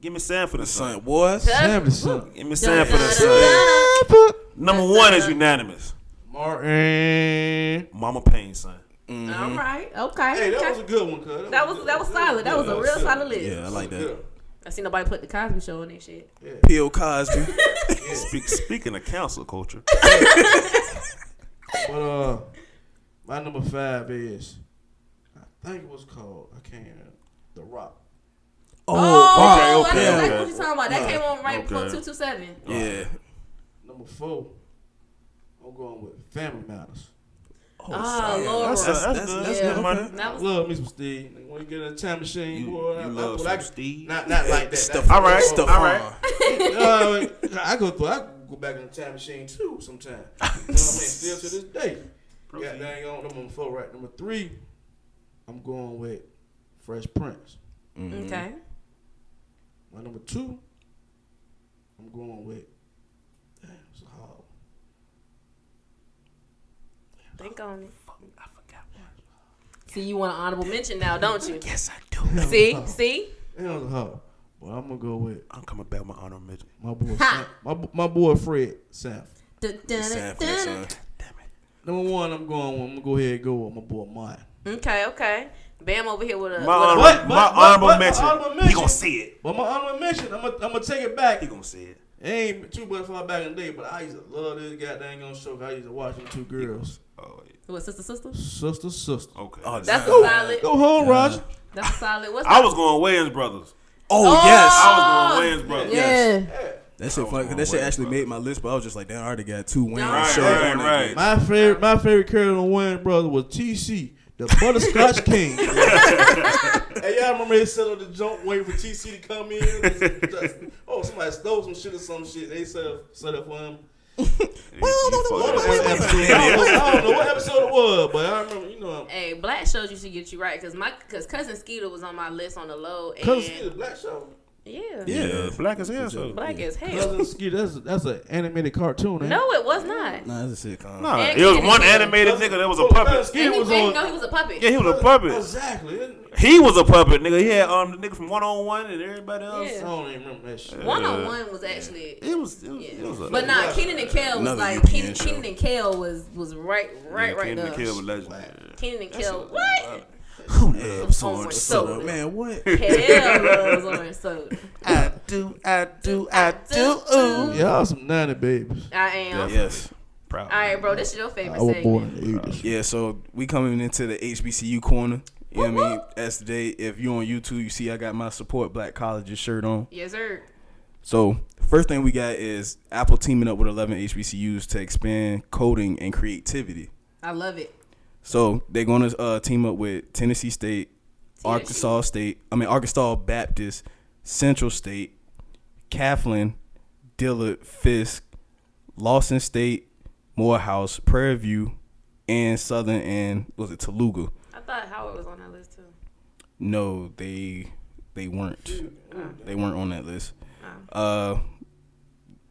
Give me Sam for the Son, Sun. boys. Sam the son. Give me Sam for the Sun. Number 1 is unanimous. Martin. Mama Payne son. All right. Okay. Hey, that okay. was a good one, cuz. That was solid. That was a real solid list. Yeah, I like that. I see nobody put the Cosby Show on that shit. Bill Cosby. Speaking of council culture. But my number 5 is, I think it was called, I can't, The Rock. Oh, okay, I know okay, exactly okay. what you're talking about. That came on right before Okay. 227. Yeah. Number 4, I'm going with Family Matters. Lord. That's good money. That was Love me some Steve. When you get in a time machine, boy, You love some Steve. Not like that. All right. I go back in the time machine too sometime. You know what I mean? Still to this day. Yeah, dang on number 4, right? Number 3, I'm going with Fresh Prince. okay. My number 2, I'm going with. Damn, it's hard. Think on it. I forgot one. See, you want an honorable mention now, don't you? Yes, I do. See? It was hard. Well, I'm gonna go with I'm coming back with my honor mention. my boy. My boy Fred Sanford. Damn it. Number 1, I'm gonna go ahead and go with my boy Mine. Okay. Bam over here with a. My honorable mention. He gonna see it. But my honorable mention, I'm gonna take it back. He gonna see it. It ain't too much far back in the day, but I used to love this goddamn on show. I used to watch them 2 girls. Oh, yeah. What, sister? Sister. Okay. Oh, That's a damn. solid. Go home, Roger. That's a solid. What's I was going Wayans Brothers. Oh, yes. I was going Wayans Brothers. Yeah. That shit funny. 'Cause that shit actually made my list, but I was just like, damn, I already got 2 Wayne Right, shows on that right. bitch. My favorite character on Wayne Brother was TC, the Butterscotch King. Hey, y'all remember they set up the jump waiting for TC to come in? Somebody stole some shit or some shit. They set up for him. I don't know what episode it was, but I remember, you know. Hey, Black shows you should get you right because Cousin Skeeter was on my list on the low. And Cousin Skeeter, Black show. Yeah. Black as hell. Black as hell. Cousin Skeeter, that's an animated cartoon. Ain't No, it was not. Nah, that's a sitcom. Nah, And it was Kennedy one Kennedy. animated nigga that was a Cousin puppet. Skeeter And he was didn't know on. he was a puppet. Yeah, he was a puppet. Exactly. He was a puppet, nigga. He had the nigga from 101 and everybody else. Yeah. I don't even remember that shit. 101 was actually. It was But nah, Kenan and Kel was Another like European show. Kenan and Kel was right Kenan there. and Kel was legendary. Kenan and Kel, what? Abs Orange orange soda. soda. Man, what? Hell loves orange soda. I do. Ooh. Y'all some 90 babies. I am. Yes. Proud. All right, bro. This is your favorite I was born segment. in the 80s. Yeah, so we coming into the HBCU corner. You know what I mean? As today, if you on YouTube, you see I got my Support Black Colleges shirt on. Yes, sir. So first thing we got is Apple teaming up with 11 HBCUs to expand coding and creativity. I love it. So they're going to team up with Tennessee State, Arkansas Baptist, Central State, Claflin, Dillard, Fisk, Lawson State, Morehouse, Prairie View, and Southern, and was it Toluga? I thought Howard was on that list too. No, they weren't. They weren't on that list.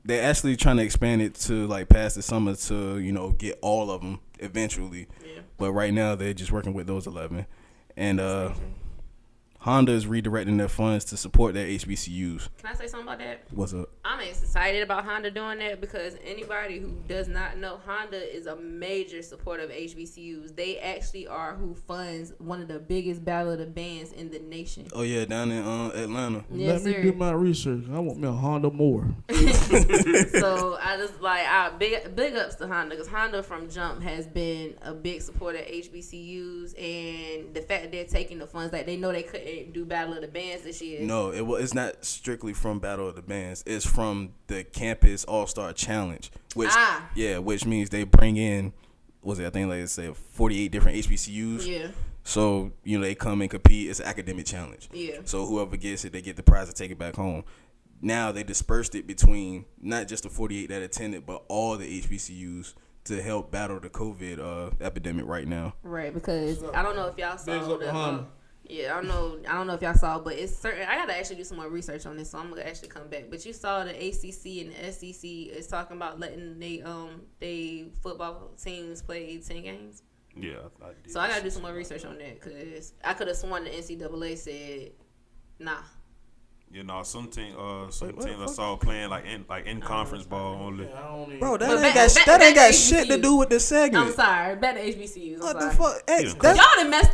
They're actually trying to expand it to like past the summer to get all of them eventually. Yeah. But right now they're just working with those 11, and Honda is redirecting their funds to support their HBCUs. Can I say something about that? What's up? I'm excited about Honda doing that because anybody who does not know, Honda is a major supporter of HBCUs. They actually are who funds one of the biggest battle of the bands in the nation. Oh yeah, down in Atlanta. Yes, Let me sir. do my research. I want me a Honda more. So I just big ups to Honda because Honda from jump has been a big supporter of HBCUs, and the fact that they're taking the funds, like they know they couldn't do Battle of the Bands this year. No, it's not strictly from Battle of the Bands. It's from the Campus All-Star Challenge, which means they bring in, I think like I said, 48 different HBCUs. Yeah. So, they come and compete. It's an academic challenge. Yeah. So whoever gets it, they get the prize to take it back home. Now they dispersed it between not just the 48 that attended, but all the HBCUs to help battle the COVID epidemic right now. Right, because I don't know if y'all saw Bigs up to Honda. I don't know if y'all saw, but it's certain. I gotta actually do some more research on this, so I'm gonna actually come back. But you saw the ACC and the SEC is talking about letting they football teams play 10 games. Yeah, I did. So I gotta do some more research on that because I could have sworn the NCAA said, nah. Some team I saw playing like in conference ball only. Bro, that But ain't back got to shit to HBCUs. do with the segment. I'm sorry, back to HBCUs. What I'm the sorry. fuck? Hey,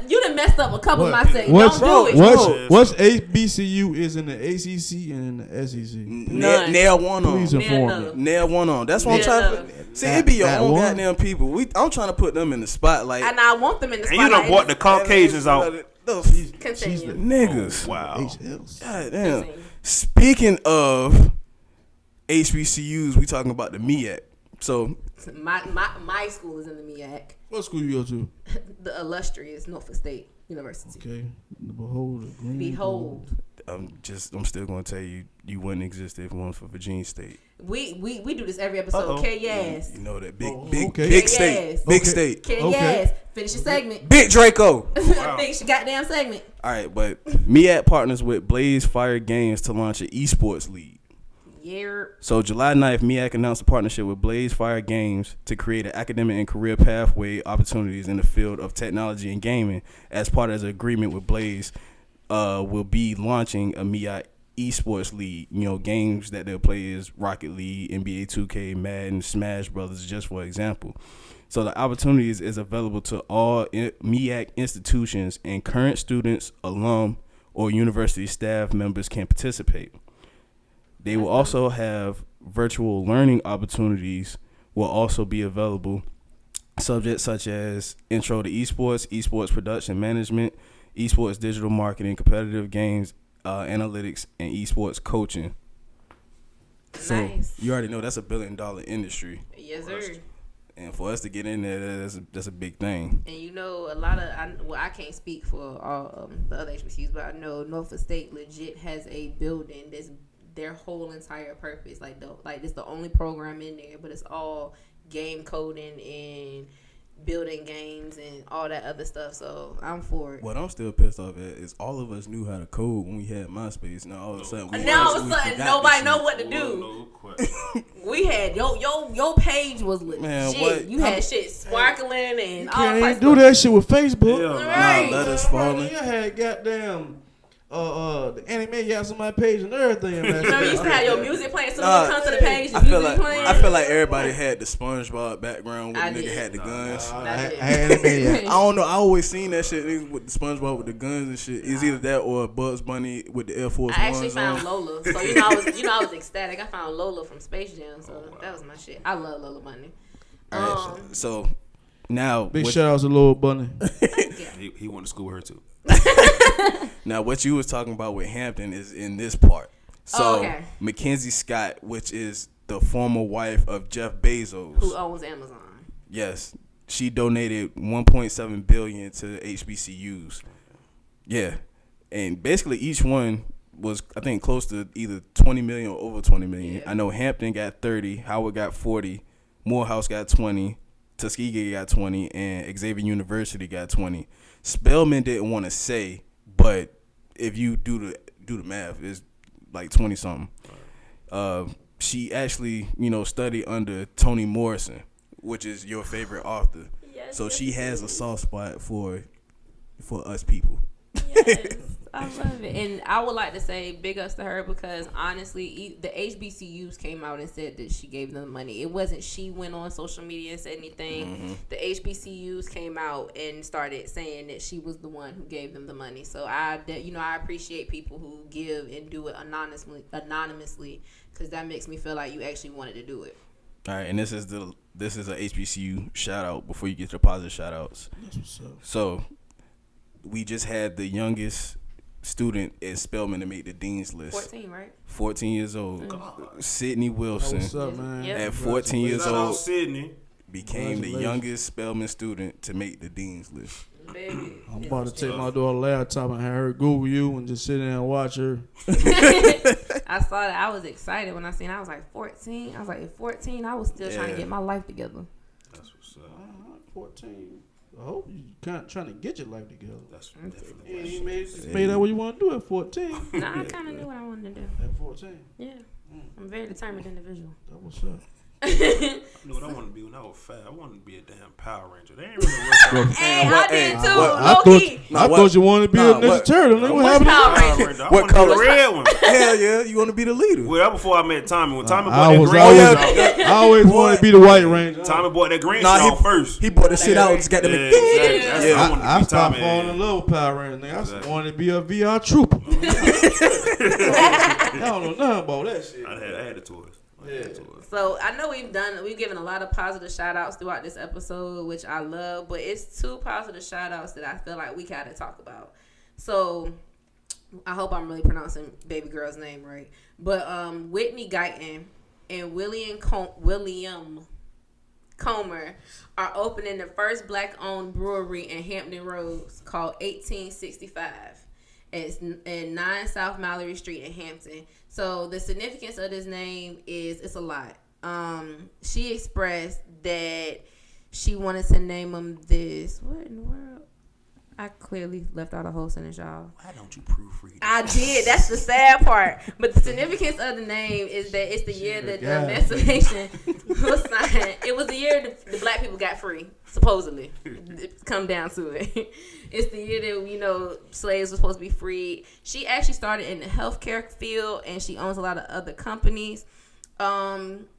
You done messed up a couple of my segments. Don't do it. What's HBCU is in the ACC and in the SEC? None. Nail one on. Please inform me. Nail one on. That's what I'm trying to. See, it be your That own one? goddamn people. I'm trying to put them in the spotlight. And I want them in the And spotlight. you done brought the Caucasians out. Continue. Niggas. Wow. HLs. God damn. Continue. Speaking of HBCUs, we talking about the MEAC. So my school is in the MEAC, What school you go to? the illustrious Norfolk State University. Okay. Behold. The green Behold. I'm still gonna tell you, you wouldn't exist if it wasn't for Virginia State. We do this every episode. Yes. You know that okay. big state, Yes. big Okay. state, Yes. Finish your segment. big Draco. Finish your goddamn segment. All right, but MEAC partners with Blaze Fire Games to launch an esports league. Yeah. So July 9th, MEAC announced a partnership with Blaze Fire Games to create an academic and career pathway opportunities in the field of technology and gaming. As part of the agreement with Blaze, will be launching a MEAC esports league. You know, games that they'll play is Rocket League, NBA 2K, Madden, Smash Brothers, just for example. So the opportunities is available to all MEAC institutions, and current students, alum, or university staff members can participate. They will also have virtual learning opportunities will also be available. Subjects such as intro to esports, esports production management, esports digital marketing, competitive games, analytics, and esports coaching. So Nice. you already know that's $1 billion industry. Yes, sir. And for us to get in there, that's a big thing. And you know, a lot of I can't speak for all the other HBCUs, but I know Norfolk State legit has a building that's their whole entire purpose. Like it's the only program in there, but it's all game coding and building games and all that other stuff. So I'm for it. What I'm still pissed off at is all of us knew how to code when we had MySpace. Now all of a sudden, nobody know what to do. We had your page was legit. Man, what? You had shit sparkling and all Can't types even do of that shit with Facebook. Yeah, Right. Letters falling. You had goddamn the anime got on my page and everything. You know, you used to have your music playing, so Nah, when you come to the page, your I feel music like playing. everybody had the SpongeBob background where I the nigga did. had the guns. I That's it. had anime. I don't know. I always seen that shit niggas with the SpongeBob with the guns and shit. It's either that or Bugs Bunny with the Air Force I actually Ones found on. Lola, so I was ecstatic. I found Lola from Space Jam, so that was my shit. I love Lola Bunny. All right, so now Big shout out to Lil Bunny. He went to school with her too. Now, what you was talking about with Hampton is in this part. So, okay. Mackenzie Scott, which is the former wife of Jeff Bezos, Who owns Amazon? yes, she donated $1.7 billion to HBCUs. Yeah, and basically each one was, I think, close to either 20 million or over 20 million. Yeah. I know Hampton got 30, Howard got 40, Morehouse got 20, Tuskegee got 20, and Xavier University got 20. Spelman didn't want to say, but if you do the math, it's like 20 something. She actually, studied under Toni Morrison, which is your favorite author. Yes, So yes, she has a yes. soft spot for us people. Yes, I love it. And I would like to say big ups to her because honestly, the HBCUs came out and said that she gave them money. It wasn't she went on social media and said anything. Mm-hmm. The HBCUs came out and started saying that she was the one who gave them the money. So I appreciate people who give and do it anonymously because that makes me feel like you actually wanted to do it. All right, and this is a HBCU shout out before you get your positive shout outs. That's what's up. So we just had the youngest student at Spelman to make the dean's list. 14, right? 14 years old. Sydney Wilson. What's up, man? Yep. At 14 years Shout out old, Sydney. became the Congratulations. youngest Spelman student to make the dean's list. Baby. I'm about to take my daughter laptop and have her Google you and just sit there and watch her. I saw that. I was excited when I seen it. I was like 14. I was like, at 14, I was still trying to Yeah. get my life together. That's what's up. 14. I hope you kind of trying to get your life together. That's definitely You what's ain't up. made out what you want to do at 14. Nah, I kind of knew what I wanted to do. At 14. Yeah. I'm a very determined individual. That what's up. I knew what I wanted to be when I was fat. I wanted to be a damn Power Ranger. They ain't really work out. Hey, what- I did hey, too. what- I Low key. thought you wanted to be a Ninja Turtle. Nigga, what What's happened? Power Power Ranger? Ranger. I What wanted to be color? the red one. Hell yeah, you want to be the leader. Well, that before I met Tommy. When Tommy I bought that was green always, shit I always wanted to be the White Ranger. Tommy bought that green Nah, shit out first. He brought the shit out and just got them. Yeah, exactly. That's Yeah. what I wanted to I be stopped Tommy. falling in love with Power Ranger. Nigga. I Exactly. wanted to be a VR trooper. I don't know nothing about that shit. I had the toys. So I know we've given a lot of positive shout outs throughout this episode, which I love, but it's two positive shout outs that I feel like we gotta talk about. So I hope I'm really pronouncing baby girl's name right. But Whitney Guyton and William Comer are opening the first black-owned brewery in Hampton Roads called 1865. It's in 9 South Mallory Street in Hampton. So the significance of this name is it's a lot. She expressed that she wanted to name them this. What in the world? I clearly left out a whole sentence, y'all. Why don't you proofread? I did. That's the sad part. But the significance of the name is that it's the year that the Emancipation was signed. It was the year the black people got free, supposedly. Come down to it. It's the year that, slaves were supposed to be freed. She actually started in the healthcare field, and she owns a lot of other companies.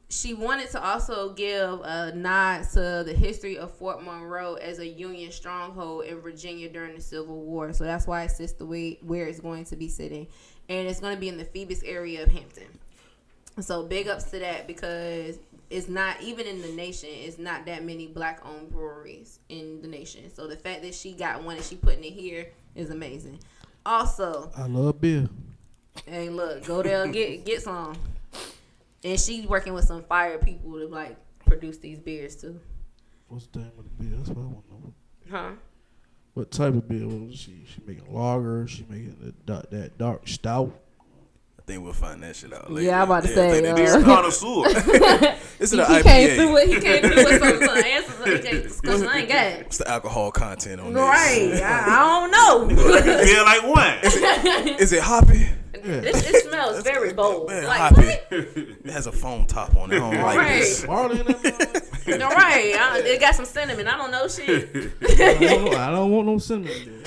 She wanted to also give a nod to the history of Fort Monroe as a Union stronghold in Virginia during the Civil War. So that's why it sits the way where it's going to be sitting. And it's going to be in the Phoebus area of Hampton. So big ups to that, because it's not, even in the nation, it's not that many black-owned breweries in the nation. So the fact that she got one and she putting it here is amazing. Also, I love beer. Hey, look, go there, get some. And she's working with some fire people to produce these beers too. What's the name of the beer? That's what I want to know. Huh? What type of beer was she? She making lager. She making that dark stout. I think we'll find that shit out later. Yeah, I'm about to say. This is connoisseur. It's an he IPA. came through with some answers. Because I ain't got it. What's the alcohol content on Right. this? I don't know. Feel like one. Is it hoppy? It smells very bold. Man, Like, hoppy. what? It has a foam top on it. I don't like Right. this. Barley in that. All right. It got some cinnamon. I don't know shit. I don't want no cinnamon.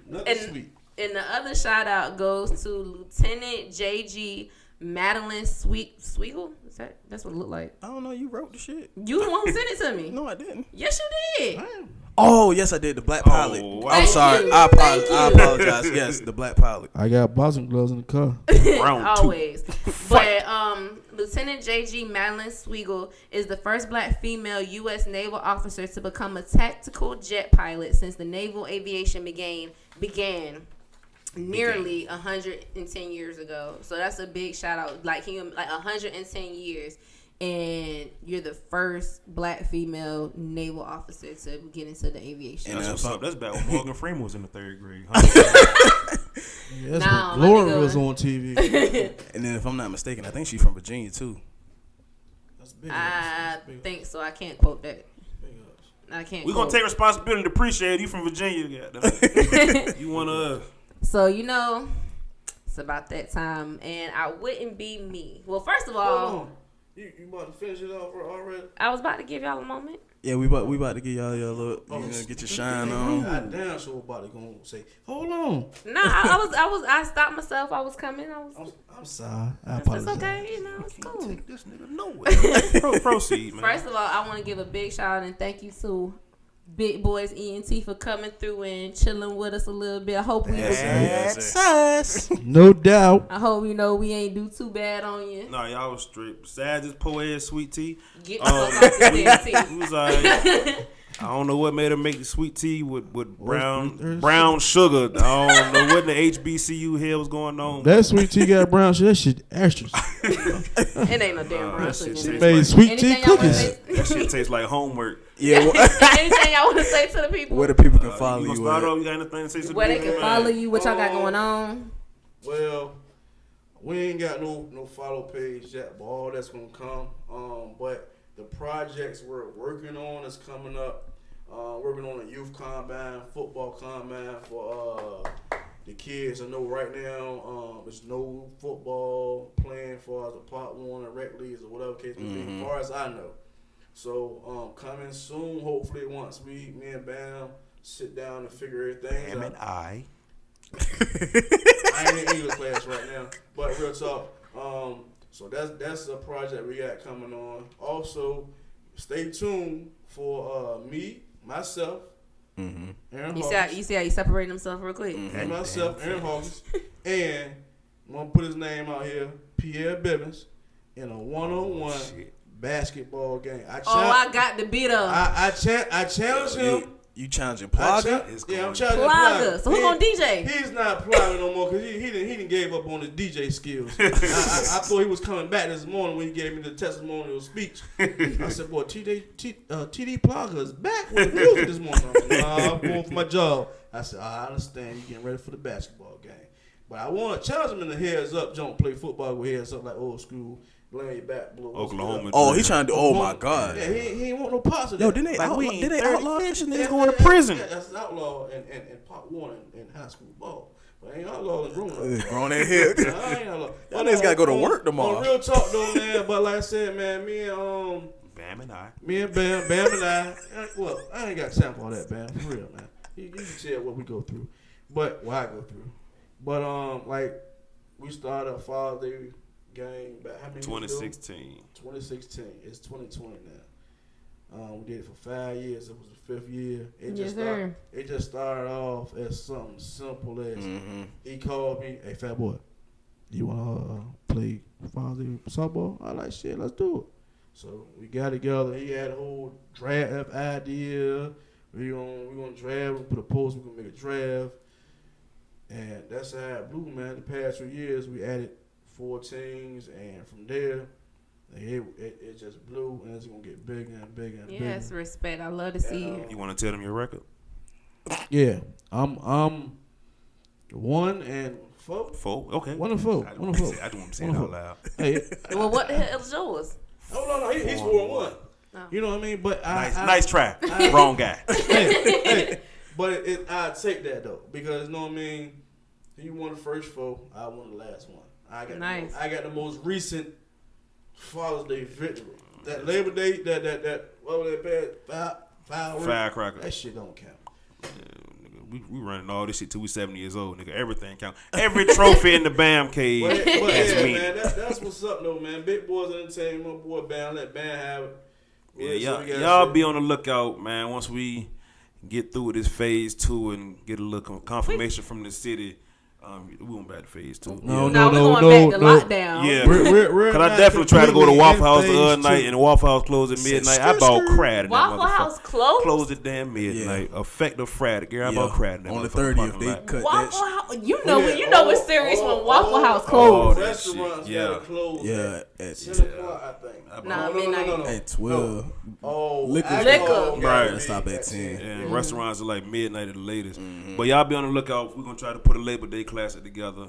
Nothing sweet. And the other shout out goes to Lieutenant J.G. Madeline Sweigel. That's what it looked like. I don't know. You wrote the shit. You the one who sent it to me. No, I didn't. Yes, you did. Oh, yes, I did. The Black Pilot. wow. I'm sorry. you. I Thank you. apologize. Yes, the Black Pilot. I got boxing gloves in the car. Round two. Always. But Lieutenant J.G. Madeline Sweigel is the first black female U.S. naval officer to become a tactical jet pilot since the naval aviation began nearly 110 years ago. So that's a big shout out. Like 110 years. And you're the first black female naval officer to get into the aviation. That's what's up. That's back when Morgan Freeman was in the 3rd grade. Yeah, that's Nah, when Glory my nigga. was on TV. And then, if I'm not mistaken, I think she's from Virginia too. That's big. I think so. I can't quote that. I can't. We're going to take responsibility to appreciate you from Virginia. You want to... So, it's about that time. And I wouldn't be me. Well, first of all... Hold on. You about to finish it off already? I was about to give y'all a moment. Yeah, we about to give y'all your little, get your shine on. God damn, so about to go say, hold on. No, I stopped myself. I was coming. I'm sorry. I It's apologize. okay. It's cool. Take this nigga nowhere. Proceed, man. First of all, I want to give a big shout out and thank you to Big Boys ENT for coming through and chilling with us a little bit. I hope we No doubt. I hope we ain't do too bad on you. No, y'all was straight. Besides this poet sweet tea, Get the fuck off the damn tea. it was I don't know what made her make the sweet tea with brown sugar. I don't know what in the HBCU here was going on. That sweet tea got brown sugar. That shit extras. It ain't no damn brown that shit sugar. tastes Made like, sweet tea Anything y'all wanna cookies. say? that shit tastes like homework. Yeah, Anything y'all want to say to the people? where the people can follow You you. gonna start at. off? You got anything to say to the Where they people, can man? follow you? What y'all got going on? Well, we ain't got no follow page yet, but all that's gonna come. But the projects we're working on is coming up. Working on a youth combine, football combine for the kids. I know right now there's no football playing for the Part 1 or rec leagues or whatever case may be, as far as I know. So coming soon, hopefully once me and Bam sit down and figure everything Bam out. and I. I ain't in English class right now, but real talk. So that's a project we got coming on. Also, stay tuned for me, myself, Aaron You Hawkins, see how you separating themselves real quick? and myself, Aaron Hawkins, and I'm gonna put his name out here, Pierre Bivens, in a one-on-one basketball game. I got the beat up. I challenge him. You challenging Plaga? I'm challenging Plaga. So who gonna DJ? He's not Plaga no more because he didn't gave up on his DJ skills. I thought he was coming back this morning when he gave me the testimonial speech. I said, boy, TD Plaga is back with the music this morning. I said, nah, I'm going for my job. I said, I understand you getting ready for the basketball game. But I want to challenge him in the heads up, don't play football with heads up like old school. Laying your back, blow. Oklahoma. Oh, he trying to do. Oh my God. Yeah, he ain't want no parts of Yo, that. didn't they outlaw that shit? Niggas going to prison. Yeah, that's an outlaw in part one in high school ball. But I ain't outlaw in grown. Grown that head. I ain't outlaw. Y'all niggas gotta go to work tomorrow. On real talk though, man. But like I said, man, me and Bam and I. Well, I ain't got time for all that, Bam. For real, man. You can tell what we go through, but what I go through. But like we started a Father's Day game back. How many 2016. 2016. It's 2020 now. We did it for 5 years. It was the 5th year. It just started off as something simple as he called me, hey, fat boy, you want to play Father's Day softball? I like, shit, let's do it. So we got together. He had a whole draft idea. We're gonna draft. We put a post. We're gonna make a draft. And that's how it blew, man. The past 3 years, we added 4 teams, and from there, it just blew, and it's gonna get bigger and bigger and bigger. Yes, respect. I love to see it. You want to tell them your record? Yeah, I'm 1-4. 4? Okay. 1-4. I don't want to say it out loud. Hey, Well, what the hell is yours? oh no, he's 4-1. No. You know what I mean? But Nice try. Wrong guy. hey, but I take that though, because you know what I mean. He won the first 4. I won the last one. I got the most recent Father's Day victory. That Labor Day, that what was that? Firecracker. That shit don't count. We running all this shit till we 70 years old, nigga. Everything count. Every trophy in the Bam cave. But yeah, me. man, that's what's up though, man. Big Boys Entertainment, my boy Bam, let Bam have it. Yeah, y'all be on the lookout, man. Once we get through with this phase 2 and get a little confirmation from the city. We went back to phase 2. No, we're going back to lockdown. Yeah, we're cause I definitely tried to go to Waffle House the other night, and the Waffle House closed at midnight. I about cried in that Waffle House closed? Closed at damn midnight. Effective Friday, girl. I about cried in that on the motherfucking 30th. parking They lot. cut Waffle that. House, you know it's serious when Waffle House closed. that Restaurants shit, gotta close Yeah, at at 10 o'clock, I think. Nah, midnight. at 12. Oh, Liquor. alcohol Right. gotta be Stop at at 10. And restaurants are like midnight at the latest. But y'all be on the lookout. We're gonna try to put a Labor Day classic together.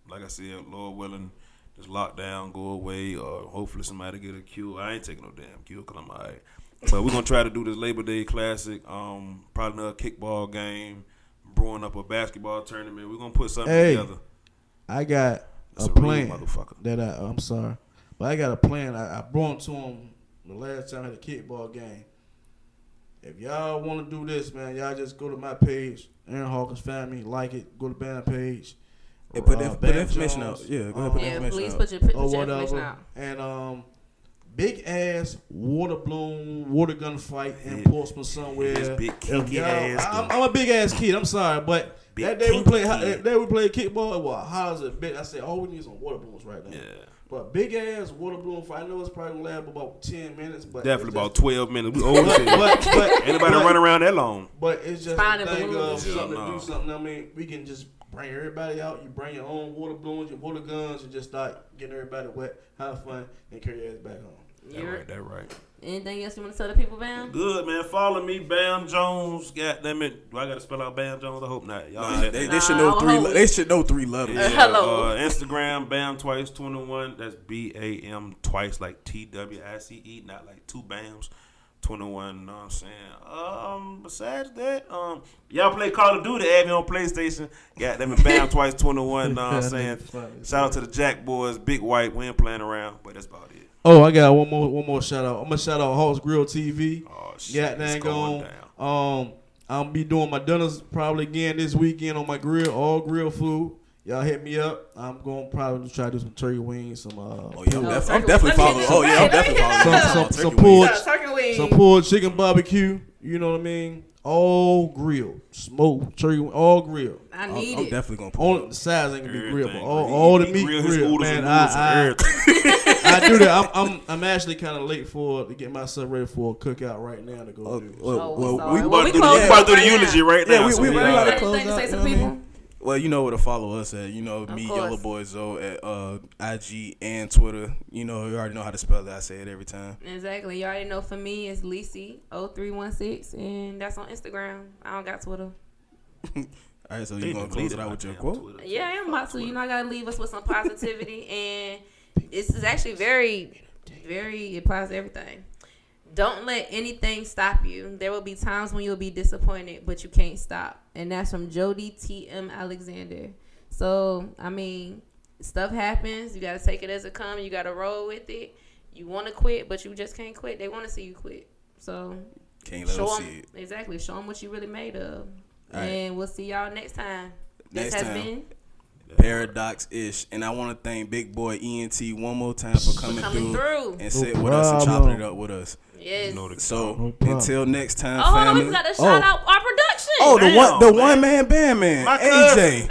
Like I said, Lord willing, this lockdown go away, or hopefully somebody get a cure. I ain't taking no damn cure because I'm alright. But we're gonna try to do this Labor Day classic. Probably another kickball game, brewing up a basketball tournament. We're gonna put something together. I got That's a a real plan motherfucker. that I'm sorry, but I got a plan. I brought to him the last time I had a kickball game. If y'all want to do this, man, y'all just go to my page, Aaron Hawkins Family, like it. Go to band page. Hey, put Bam information Jones, out. Yeah, go ahead. Put Yeah, information please out. put your information out. And big ass water balloon water gun fight in Yeah. Portsmouth somewhere. His big If kinky y'all- ass. I'm a big ass kid. I'm sorry, but Big that day we kinky played. kid. That day we played kickball. It was hot as a bitch. I said, "Oh, we need some water balloons right now." Yeah. But big ass water balloon fight. I know it's probably gonna last about 10 minutes, but Definitely it's about just- 12 minutes. We old as hell. but Anybody run around that long? But it's just Find a a thing balloon. of something Yeah, to no. do something. I mean, we can just bring everybody out. You bring your own water balloons, your water guns, and just start getting everybody wet, have fun, and carry your ass back home. That right. Anything else you want to tell the people, Bam? Good, man. Follow me, Bam Jones. God damn it. Do I got to spell out Bam Jones? I hope not. Y'all Nah, ain't they should know three. They should know 3 letters. Yeah, Hello. Instagram, Bam Twice 21. That's BAM twice, like TWICE, not like 2 Bams. 21, you know what I'm saying? Besides that, y'all play Call of Duty, add me on PlayStation. Got them in Bam Twice 21, you know what I'm saying? Shout out to the Jack Boys, Big White, we ain't playing around, but that's about it. Oh, I got one more shout out. I'm gonna shout out Hawks Grill TV. Oh shit, Yeah, it's dang going on. down. I'll be doing my dinners probably again this weekend on my grill, all grill food. Y'all hit me up. I'm gonna probably try to do some turkey wings, some Oh yeah, No, I'm turkey definitely wings. following. Oh yeah, I'm definitely following. some Turkey pulled wings. Turkey wings. some pulled chicken barbecue. You know what I mean? All grill, smoked turkey, all grill. I need I'm it. definitely gonna pull Only the size ain't gonna be grilled, but Everything. all the He meat grill his grill. oodles Man, and noodles and everything. I do that. I'm actually kind of late to get myself ready for a cookout right now to go do. we about to do the eulogy right now. we got gotta close out. Say some people. Well, you know where to follow us at. You know, me, Yellow Boy Zoe at IG and Twitter. You know, you already know how to spell it. I say it every time. Exactly. You already know for me, it's Lisi0316, and that's on Instagram. I don't got Twitter. All right, so you going to close it out with your quote? Yeah, I am about to. You know, I got to leave us with some positivity, and this is actually very, it applies to everything. Don't let anything stop you. There will be times when you'll be disappointed, but you can't stop. And that's from Jody T.M. Alexander. So, I mean, stuff happens. You got to take it as it comes. You got to roll with it. You want to quit, but you just can't quit. They want to see you quit. So, can't let them see it. Exactly. Show them what you really made of. All and right. We'll see y'all next time. Next this has time. been Paradox-ish. And I want to thank Big Boy ENT one more time for coming through and sitting with us and chopping it up with us. Yes. So until next time, hold family. on, we got to shout out our production. Oh, the one man band man, AJ.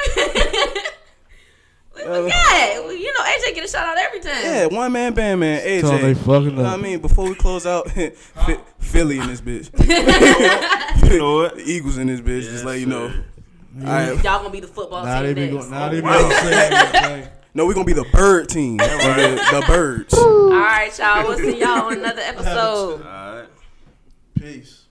Look at it. You know, AJ get a shout out every time. Yeah, one man band man, AJ. So they fucking you know what I mean? Before we close out, Philly in this bitch. You know what? The Eagles in this bitch. Yes, just let you know. Sir. All right. Y'all gonna be the football Now team they next. gonna say anything. No, we're gonna be the bird team. The birds. All right, y'all. We'll see y'all on another episode. All right. Peace.